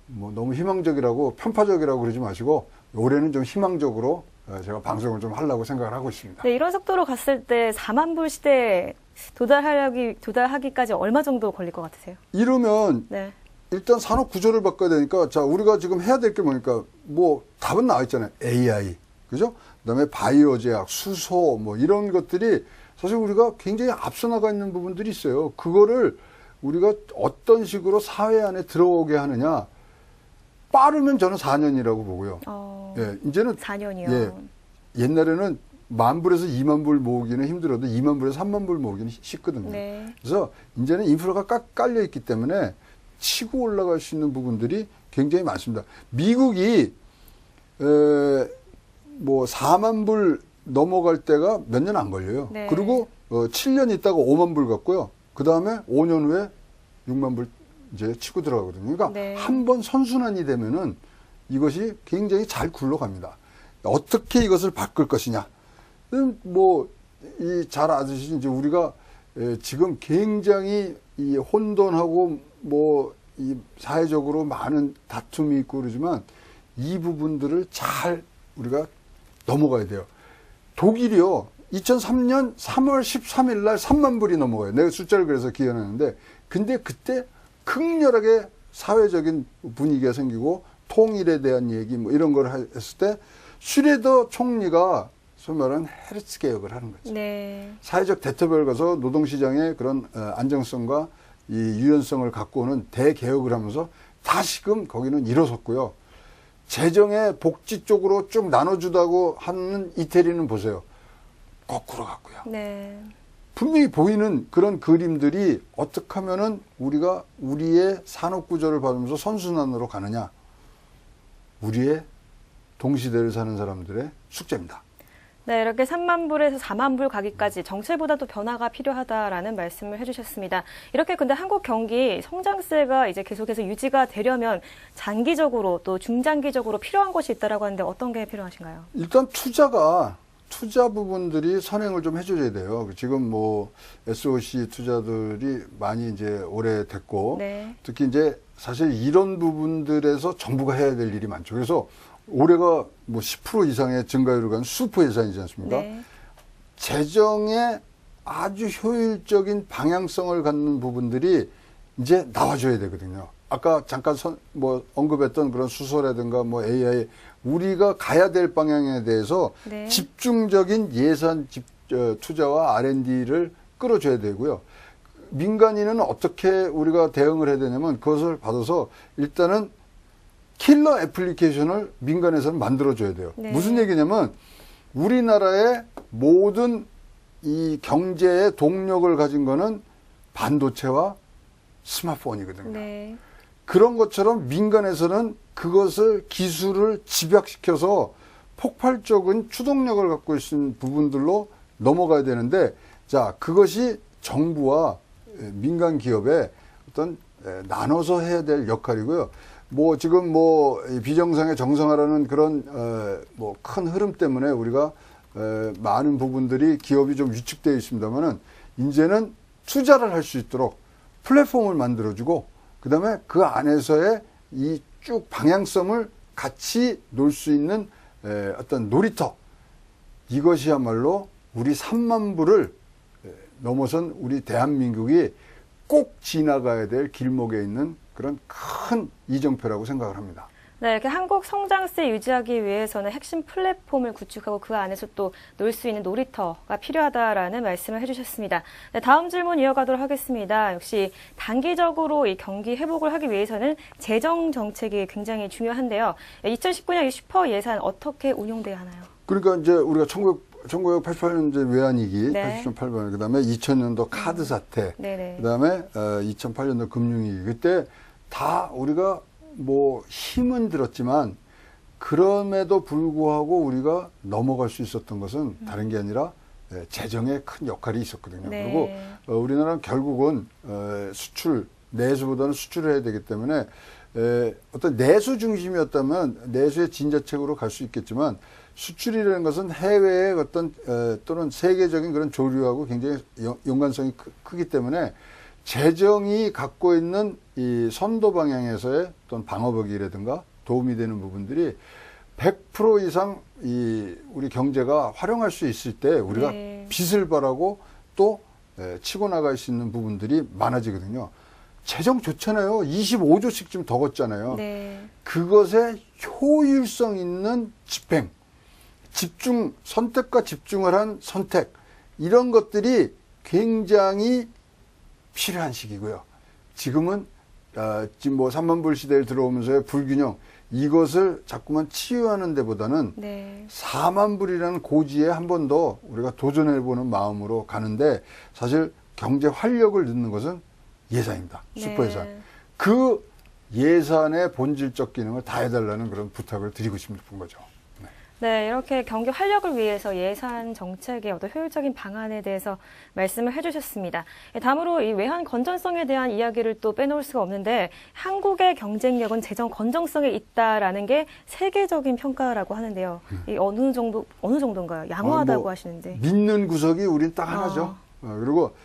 뭐 너무 희망적이라고 편파적이라고 그러지 마시고 올해는 좀 희망적으로 제가 방송을 좀 하려고 생각을 하고 있습니다. 네, 이런 속도로 갔을 때 4만 불 시대에 도달하기까지 얼마 정도 걸릴 것 같으세요? 이러면 네. 일단 산업 구조를 바꿔야 되니까 자 우리가 지금 해야 될 게 뭐니까 뭐 답은 나와 있잖아요. AI 그죠? 그다음에 바이오 제약, 수소 뭐 이런 것들이 사실 우리가 굉장히 앞서 나가 있는 부분들이 있어요. 그거를 우리가 어떤 식으로 사회 안에 들어오게 하느냐. 빠르면 저는 4년이라고 보고요. 예, 이제는 4년이요. 예, 옛날에는 10,000불에서 20,000불 모으기는 힘들어도 20,000불에서 30,000불 모으기는 쉽거든요. 네. 그래서 이제는 인프라가 깔려 있기 때문에 치고 올라갈 수 있는 부분들이 굉장히 많습니다. 미국이 뭐 4만 불 넘어갈 때가 몇 년 안 걸려요. 네. 그리고 7년 있다가 5만 불 갔고요. 그 다음에 5년 후에 6만 불 이제 치고 들어가거든요. 그러니까 네. 한 번 선순환이 되면은 이것이 굉장히 잘 굴러갑니다. 어떻게 이것을 바꿀 것이냐. 뭐 이 잘 아시듯이 이제 우리가 지금 굉장히 이 혼돈하고 뭐 이 사회적으로 많은 다툼이 있고 그러지만 이 부분들을 잘 우리가 넘어가야 돼요. 독일이요. 2003년 3월 13일 날 3만 불이 넘어가요. 내가 숫자를 그래서 기억하는데 근데 그때 극렬하게 사회적인 분위기가 생기고 통일에 대한 얘기 뭐 이런 걸 했을 때 슈레더 총리가 소위 말하는 헤르츠 개혁을 하는 거죠. 네. 사회적 대터별 가서 노동시장의 그런 안정성과 이 유연성을 갖고 오는 대개혁을 하면서 다시금 거기는 일어섰고요. 재정의 복지 쪽으로 쭉 나눠주다고 하는 이태리는 보세요. 거꾸로 갔고요. 네. 분명히 보이는 그런 그림들이 어떻게 하면은 우리가 우리의 산업구조를 받으면서 선순환으로 가느냐. 우리의 동시대를 사는 사람들의 숙제입니다. 네, 이렇게 3만 불에서 4만 불 가기까지 정책보다도 변화가 필요하다라는 말씀을 해주셨습니다. 이렇게 근데 한국 경기 성장세가 이제 계속해서 유지가 되려면 장기적으로 또 중장기적으로 필요한 것이 있다라고 하는데 어떤 게 필요하신가요? 일단 투자 부분들이 선행을 좀 해줘야 돼요. 지금 뭐 SOC 투자들이 많이 이제 오래됐고 네. 특히 이제 사실 이런 부분들에서 정부가 해야 될 일이 많죠. 그래서 올해가 뭐 10% 이상의 증가율을 간 슈퍼 예산이지 않습니까? 네. 재정에 아주 효율적인 방향성을 갖는 부분들이 이제 나와줘야 되거든요. 아까 잠깐 언급했던 그런 수소라든가 뭐 AI, 우리가 가야 될 방향에 대해서 네. 집중적인 예산 투자와 R&D를 끌어줘야 되고요. 민간인은 어떻게 우리가 대응을 해야 되냐면 그것을 받아서 일단은 킬러 애플리케이션을 민간에서는 만들어줘야 돼요. 네. 무슨 얘기냐면 우리나라의 모든 이 경제의 동력을 가진 거는 반도체와 스마트폰이거든요. 네. 그런 것처럼 민간에서는 그것을 기술을 집약시켜서 폭발적인 추동력을 갖고 있는 부분들로 넘어가야 되는데, 자, 그것이 정부와 민간 기업의 어떤 나눠서 해야 될 역할이고요. 뭐 지금 뭐 비정상의 정상화라는 그런 뭐 큰 흐름 때문에 우리가 많은 부분들이 기업이 좀 위축되어 있습니다만은 이제는 투자를 할 수 있도록 플랫폼을 만들어주고 그다음에 그 안에서의 이 쭉 방향성을 같이 놀 수 있는 어떤 놀이터, 이것이야말로 우리 3만 불을 넘어선 우리 대한민국이 꼭 지나가야 될 길목에 있는 그런 큰 이정표라고 생각을 합니다. 네, 이렇게 한국 성장세 유지하기 위해서는 핵심 플랫폼을 구축하고 그 안에서 또 놀 수 있는 놀이터가 필요하다라는 말씀을 해주셨습니다. 네, 다음 질문 이어가도록 하겠습니다. 역시 단기적으로 이 경기 회복을 하기 위해서는 재정 정책이 굉장히 중요한데요. 2019년 이 슈퍼 예산 어떻게 운용돼야 하나요? 그러니까 이제 우리가 1988년 이제 외환위기, 네. 88년, 그 다음에 2000년도 카드 사태, 네네. 그 다음에 2008년도 금융위기, 그때 다 우리가 뭐 힘은 들었지만 그럼에도 불구하고 우리가 넘어갈 수 있었던 것은 다른 게 아니라 재정에 큰 역할이 있었거든요. 네. 그리고 우리나라는 결국은 수출, 내수보다는 수출을 해야 되기 때문에 어떤 내수 중심이었다면 내수의 진자책으로 갈 수 있겠지만 수출이라는 것은 해외의 어떤 또는 세계적인 그런 조류하고 굉장히 연관성이 크기 때문에 재정이 갖고 있는 이 선도 방향에서의 어떤 방어벽이라든가 도움이 되는 부분들이 100% 이상 이 우리 경제가 활용할 수 있을 때 우리가 네. 빚을 발하고 또 치고 나갈 수 있는 부분들이 많아지거든요. 재정 좋잖아요. 25조씩 좀 더 걷잖아요. 네. 그것에 효율성 있는 집행, 선택과 집중을 한 선택, 이런 것들이 굉장히 필요한 시기고요. 지금은 지금 뭐 3만 불 시대에 들어오면서의 불균형, 이것을 자꾸만 치유하는 데보다는 네. 4만 불이라는 고지에 한 번 더 우리가 도전해보는 마음으로 가는데, 사실 경제 활력을 넣는 것은 예산입니다. 슈퍼 예산. 네. 그 예산의 본질적 기능을 다 해달라는 그런 부탁을 드리고 싶은 거죠. 네, 이렇게 경기 활력을 위해서 예산 정책의 어떤 효율적인 방안에 대해서 말씀을 해주셨습니다. 다음으로 이 외환 건전성에 대한 이야기를 또 빼놓을 수가 없는데, 한국의 경쟁력은 재정 건전성에 있다라는 게 세계적인 평가라고 하는데요. 이 어느 정도인가요? 양호하다고 하시는데. 믿는 구석이 우린 딱 하나죠. 그리고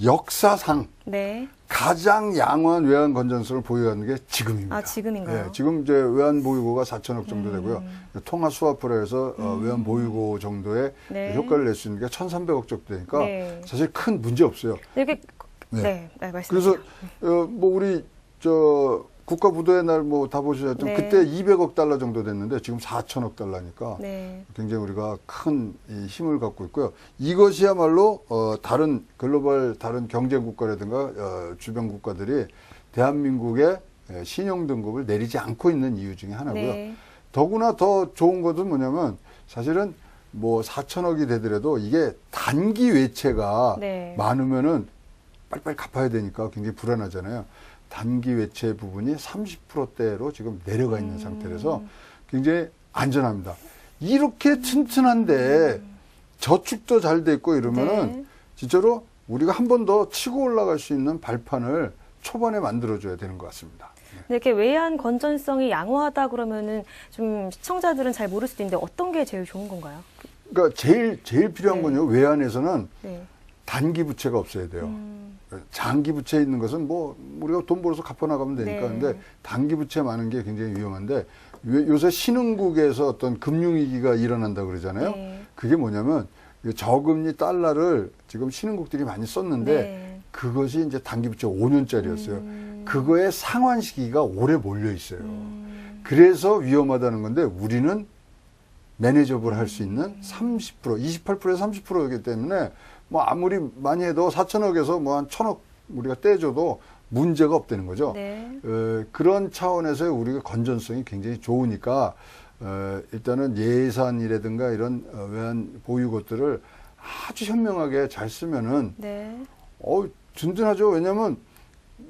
역사상 네. 가장 양호한 외환 건전성을 보유하는 게 지금입니다. 아, 지금인가요? 네, 지금 이제 외환 보유고가 4천억 정도 되고요. 통화 수화프로 해서 외환 보유고 정도의 네. 효과를 낼 수 있는 게 1,300억 정도 되니까 네. 사실 큰 문제 없어요. 이렇게 네. 네, 말씀하세요. 그래서 뭐 우리 국가부도의 날 뭐 다 보셨죠? 네. 그때 200억 달러 정도 됐는데 지금 4천억 달러니까 네. 굉장히 우리가 큰 이 힘을 갖고 있고요. 이것이야말로 다른 글로벌 다른 경쟁 국가라든가 주변 국가들이 대한민국의 신용 등급을 내리지 않고 있는 이유 중에 하나고요. 네. 더구나 더 좋은 것은 뭐냐면 사실은 뭐 4천억이 되더라도 이게 단기 외채가 네. 많으면은 빨리빨리 갚아야 되니까 굉장히 불안하잖아요. 단기 외채 부분이 30%대로 지금 내려가 있는 상태라서 굉장히 안전합니다. 이렇게 튼튼한데 저축도 잘 돼 있고 이러면은 네. 진짜로 우리가 한 번 더 치고 올라갈 수 있는 발판을 초반에 만들어줘야 되는 것 같습니다. 네, 이렇게 외환 건전성이 양호하다 그러면은 좀 시청자들은 잘 모를 수도 있는데 어떤 게 제일 좋은 건가요? 그러니까 제일 필요한 네. 건요. 외환에서는 네. 단기 부채가 없어야 돼요. 장기 부채 있는 것은 뭐 우리가 돈 벌어서 갚아나가면 되니까. 네. 근데 단기 부채 많은 게 굉장히 위험한데 요새 신흥국에서 어떤 금융위기가 일어난다 그러잖아요. 네. 그게 뭐냐면 저금리 달러를 지금 신흥국들이 많이 썼는데 네. 그것이 이제 단기 부채 5년짜리였어요. 그거의 상환 시기가 오래 몰려 있어요. 그래서 위험하다는 건데 우리는 매니저블 할 수 있는 30%, 28%에서 30%이기 때문에 뭐 아무리 많이 해도 4천억에서 뭐 한 1,000억 우리가 떼줘도 문제가 없다는 거죠. 네. 그런 차원에서 우리가 건전성이 굉장히 좋으니까 일단은 예산이라든가 이런 외환 보유 것들을 아주 현명하게 잘 쓰면은 네. 든든하죠. 왜냐면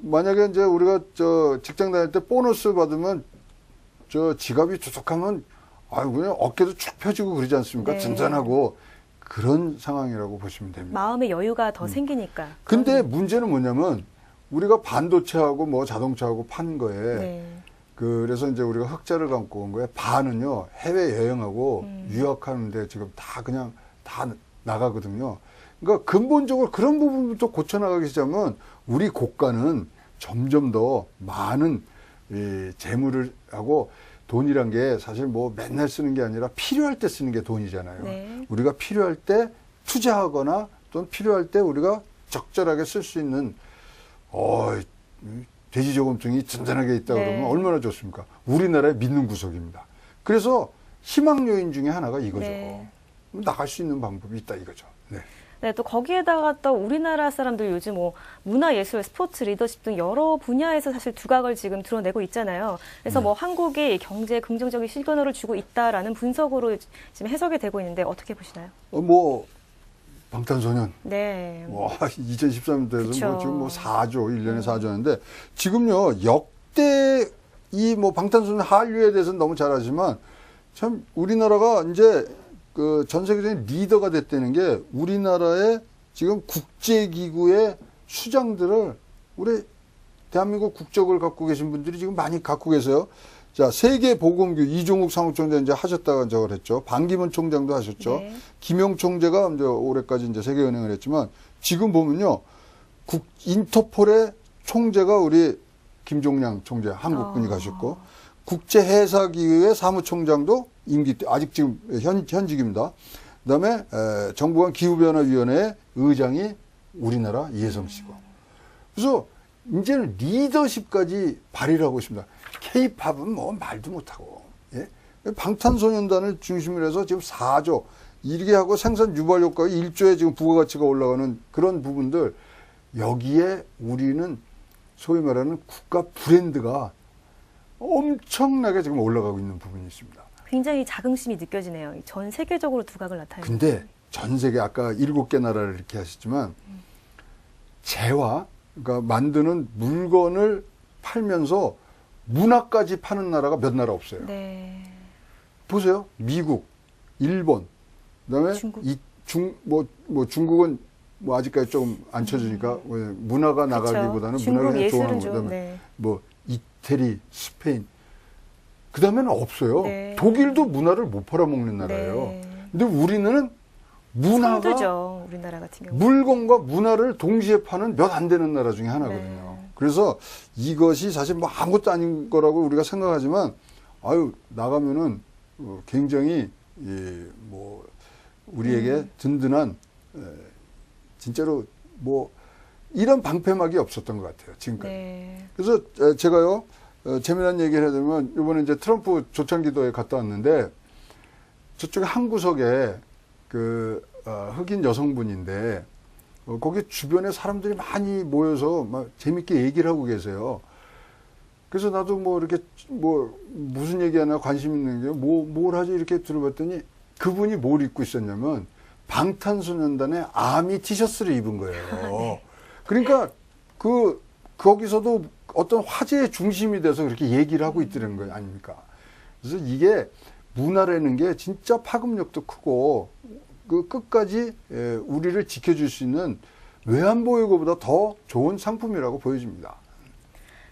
만약에 이제 우리가 저 직장 다닐 때 보너스 받으면 저 지갑이 촉촉하면 그냥 어깨도 쭉 펴지고 그러지 않습니까? 네. 든든하고 그런 상황이라고 보시면 됩니다. 마음의 여유가 더 생기니까. 근데 문제는 뭐냐면 우리가 반도체하고 뭐 자동차하고 판 거에 네. 그래서 이제 우리가 흑자를 감고 온 거에 반은요 해외 여행하고 유학하는데 지금 다 그냥 다 나가거든요. 그러니까 근본적으로 그런 부분부터 고쳐나가기 시작하면 우리 국가는 점점 더 많은 이 재물을 하고 돈이란 게 사실 뭐 맨날 쓰는 게 아니라 필요할 때 쓰는 게 돈이잖아요. 네. 우리가 필요할 때 투자하거나 또는 필요할 때 우리가 적절하게 쓸 수 있는 돼지 저금통이 든든하게 있다 네. 그러면 얼마나 좋습니까? 우리나라의 믿는 구석입니다. 그래서 희망 요인 중에 하나가 이거죠. 네. 나갈 수 있는 방법이 있다 이거죠. 네. 네, 또 거기에다가 또 우리나라 사람들 요즘 뭐 문화예술, 스포츠, 리더십 등 여러 분야에서 사실 두각을 지금 드러내고 있잖아요. 그래서 뭐 한국이 경제에 긍정적인 시그널을 주고 있다라는 분석으로 지금 해석이 되고 있는데 어떻게 보시나요? 뭐 방탄소년 네. 2013년도에서 그쵸. 뭐 지금 뭐 4조, 1년에 4조 하는데 지금요 역대 이 뭐 방탄소년 한류에 대해서는 너무 잘 아지만 참 우리나라가 이제 그 전 세계적인 리더가 됐다는 게 우리나라의 지금 국제기구의 수장들을 우리 대한민국 국적을 갖고 계신 분들이 지금 많이 갖고 계세요. 자, 세계보건교 이종욱 사무총장 이제 하셨다가 저걸 했죠. 반기문 총장도 하셨죠. 네. 김용 총재가 이제 올해까지 이제 세계은행을 했지만 지금 보면요. 인터폴의 총재가 우리 김종량 총재 한국분이 가셨고 국제해사기구의 사무총장도 임기 때 아직 지금 현직입니다. 그다음에 정부간 기후변화위원회 의장이 우리나라 이혜성 씨고. 그래서 이제는 리더십까지 발휘를 하고 있습니다. K-팝은 뭐 말도 못하고. 예? 방탄소년단을 중심으로 해서 지금 4조 이렇게 하고 생산 유발 효과가 1조에 지금 부가가치가 올라가는 그런 부분들 여기에 우리는 소위 말하는 국가 브랜드가 엄청나게 지금 올라가고 있는 부분이 있습니다. 굉장히 자긍심이 느껴지네요. 전 세계적으로 두각을 나타내는. 근데 전 세계 아까 7개 나라를 이렇게 하셨지만 재화 그러니까 만드는 물건을 팔면서 문화까지 파는 나라가 몇 나라 없어요. 네. 보세요. 미국, 일본, 그다음에 중국. 중국은 뭐 아직까지 좀 안 쳐주니까 문화가 나가기보다는 중국 문화를 예술은 좋아하는 좀. 그다음에 네. 뭐 이태리, 스페인 그다음에는 없어요. 네. 독일도 문화를 못 팔아먹는 나라예요. 네. 근데 우리는 문화가 선두죠, 우리나라 같은 경우. 물건과 문화를 동시에 파는 몇 안 되는 나라 중에 하나거든요. 네. 그래서 이것이 사실 뭐 아무것도 아닌 거라고 우리가 생각하지만 나가면은 굉장히 뭐 우리에게 든든한 진짜로 뭐 이런 방패막이 없었던 것 같아요 지금까지. 네. 그래서 제가요 재미난 얘기를 해야 되면 이번에 이제 트럼프 조창기도에 갔다 왔는데 저쪽에 한 구석에 흑인 여성분인데 거기 주변에 사람들이 많이 모여서 막 재밌게 얘기를 하고 계세요. 그래서 나도 뭐 이렇게 뭐 무슨 얘기하나 관심 있는 게 뭘 하지 이렇게 들어봤더니 그분이 뭘 입고 있었냐면 방탄소년단의 아미 티셔츠를 입은 거예요. 그러니까 거기서도 어떤 화제의 중심이 돼서 그렇게 얘기를 하고 있더라는 거예요. 아닙니까? 그래서 이게 문화라는 게 진짜 파급력도 크고 끝까지 우리를 지켜줄 수 있는 외환보유고보다 더 좋은 상품이라고 보여집니다.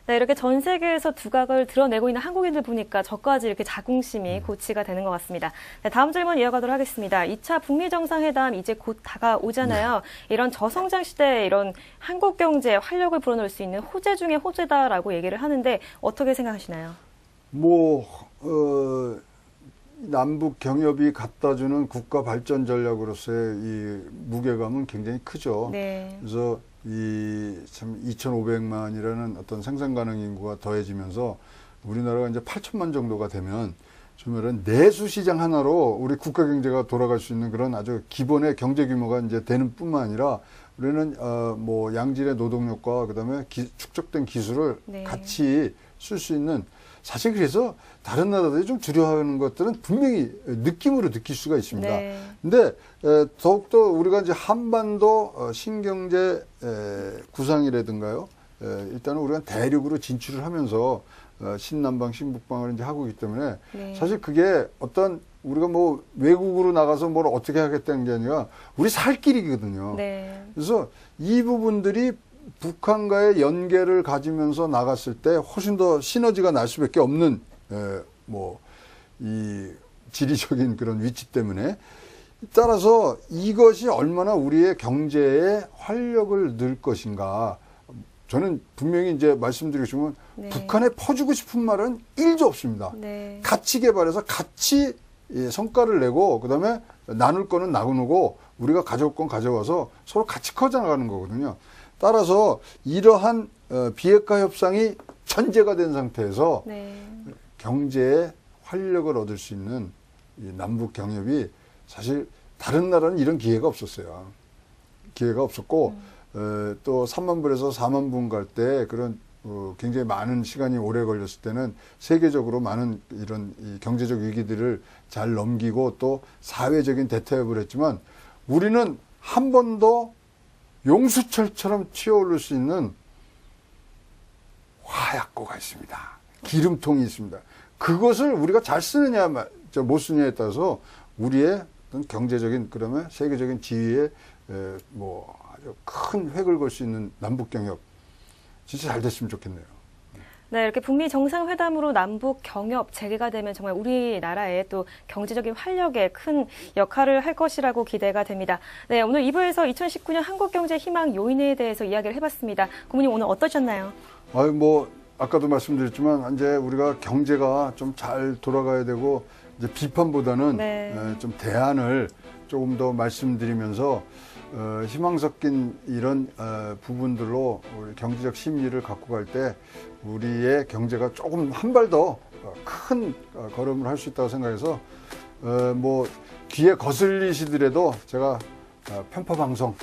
네, 이렇게 전 세계에서 두각을 드러내고 있는 한국인들 보니까 저까지 이렇게 자긍심이 고취가 되는 것 같습니다. 네, 다음 질문 이어가도록 하겠습니다. 2차 북미 정상회담 이제 곧 다가오잖아요. 네. 이런 저성장 시대에 이런 한국 경제에 활력을 불어넣을 수 있는 호재 중에 호재다라고 얘기를 하는데 어떻게 생각하시나요? 남북 경협이 갖다주는 국가 발전 전략으로서의 이 무게감은 굉장히 크죠. 네. 그래서 참 2,500만이라는 어떤 생산 가능 인구가 더해지면서 우리나라가 이제 8천만 정도가 되면 정말은 내수 시장 하나로 우리 국가 경제가 돌아갈 수 있는 그런 아주 기본의 경제 규모가 이제 되는 뿐만 아니라 우리는 양질의 노동력과 그다음에 축적된 기술을 네. 같이 쓸 수 있는 사실 그래서 다른 나라들이 좀 두려워하는 것들은 분명히 느낌으로 느낄 수가 있습니다. 네. 근데 더욱더 우리가 이제 한반도 신경제 구상이라든가요. 일단은 우리가 대륙으로 진출을 하면서 신남방, 신북방을 이제 하고 있기 때문에 네. 사실 그게 어떤 우리가 뭐 외국으로 나가서 뭘 어떻게 하겠다는 게 아니라 우리 살 길이거든요. 네. 그래서 이 부분들이 북한과의 연계를 가지면서 나갔을 때 훨씬 더 시너지가 날 수밖에 없는 이 지리적인 그런 위치 때문에 따라서 이것이 얼마나 우리의 경제에 활력을 넣을 것인가. 저는 분명히 이제 말씀드리고 싶으면 네. 북한에 퍼주고 싶은 말은 1도 없습니다. 네. 같이 개발해서 같이 성과를 내고 그다음에 나눌 거는 나누고 우리가 가져올 건 가져와서 서로 같이 커져나가는 거거든요. 따라서 이러한 비핵화 협상이 전제가 된 상태에서 네. 경제에 활력을 얻을 수 있는 이 남북 경협이 사실 다른 나라는 이런 기회가 없었어요. 기회가 없었고 또 3만 불에서 4만 분 갈 때 그런 굉장히 많은 시간이 오래 걸렸을 때는 세계적으로 많은 이런 이 경제적 위기들을 잘 넘기고 또 사회적인 대타협을 했지만 우리는 한 번 더 용수철처럼 튀어오를 수 있는 화약고가 있습니다. 기름통이 있습니다. 그것을 우리가 잘 쓰느냐 못 쓰느냐에 따라서 우리의 어떤 경제적인 그러면 세계적인 지위에 아주 큰 획을 걸 수 있는 남북 경협 진짜 잘 됐으면 좋겠네요. 네, 이렇게 북미 정상회담으로 남북 경협 재개가 되면 정말 우리나라의 또 경제적인 활력에 큰 역할을 할 것이라고 기대가 됩니다. 네, 오늘 2부에서 2019년 한국경제 희망 요인에 대해서 이야기를 해봤습니다. 고모님 오늘 어떠셨나요? 아까도 말씀드렸지만 이제 우리가 경제가 좀 잘 돌아가야 되고 이제 비판보다는 네. 좀 대안을 조금 더 말씀드리면서 희망 섞인 이런 부분들로 우리 경제적 심리를 갖고 갈 때 우리의 경제가 조금 한 발 더 큰 걸음을 할 수 있다고 생각해서 귀에 거슬리시더라도 제가 편파 방송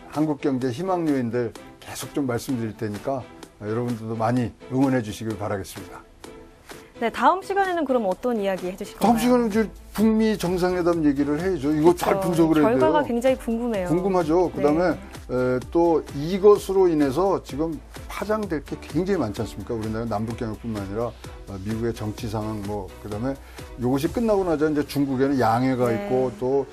한국경제 희망 요인들 계속 좀 말씀드릴 테니까 여러분들도 많이 응원해 주시길 바라겠습니다. 네, 다음 시간에는 그럼 어떤 이야기 해주실 건가요? 다음 시간은 이제 북미 정상회담 얘기를 해야죠. 이거 그렇죠. 잘 분석을 해야 돼요. 결과가 굉장히 궁금해요. 궁금하죠. 그다음에 네. 또 이것으로 인해서 지금 파장될 게 굉장히 많지 않습니까? 우리나라 남북 경협뿐만 아니라 미국의 정치 상황 그다음에 이것이 끝나고 나자 이제 중국에는 양해가 네. 있고 또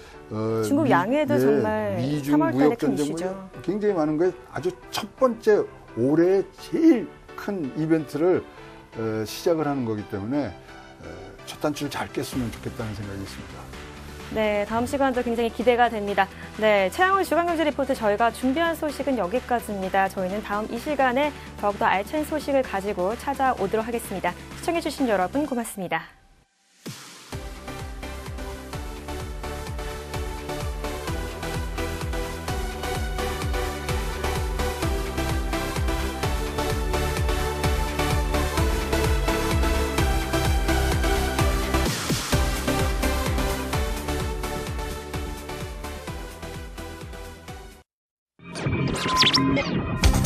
중국 양해도 정말 미중 무역 전쟁 굉장히 많은 거에 아주 첫 번째 올해 제일 큰 이벤트를 시작을 하는 거기 때문에 첫 단추를 잘 깼으면 좋겠다는 생각이 있습니다. 네, 다음 시간도 굉장히 기대가 됩니다. 네, 최양훈 주간경제 리포트 저희가 준비한 소식은 여기까지입니다. 저희는 다음 이 시간에 더욱더 알찬 소식을 가지고 찾아오도록 하겠습니다. 시청해주신 여러분 고맙습니다. 네.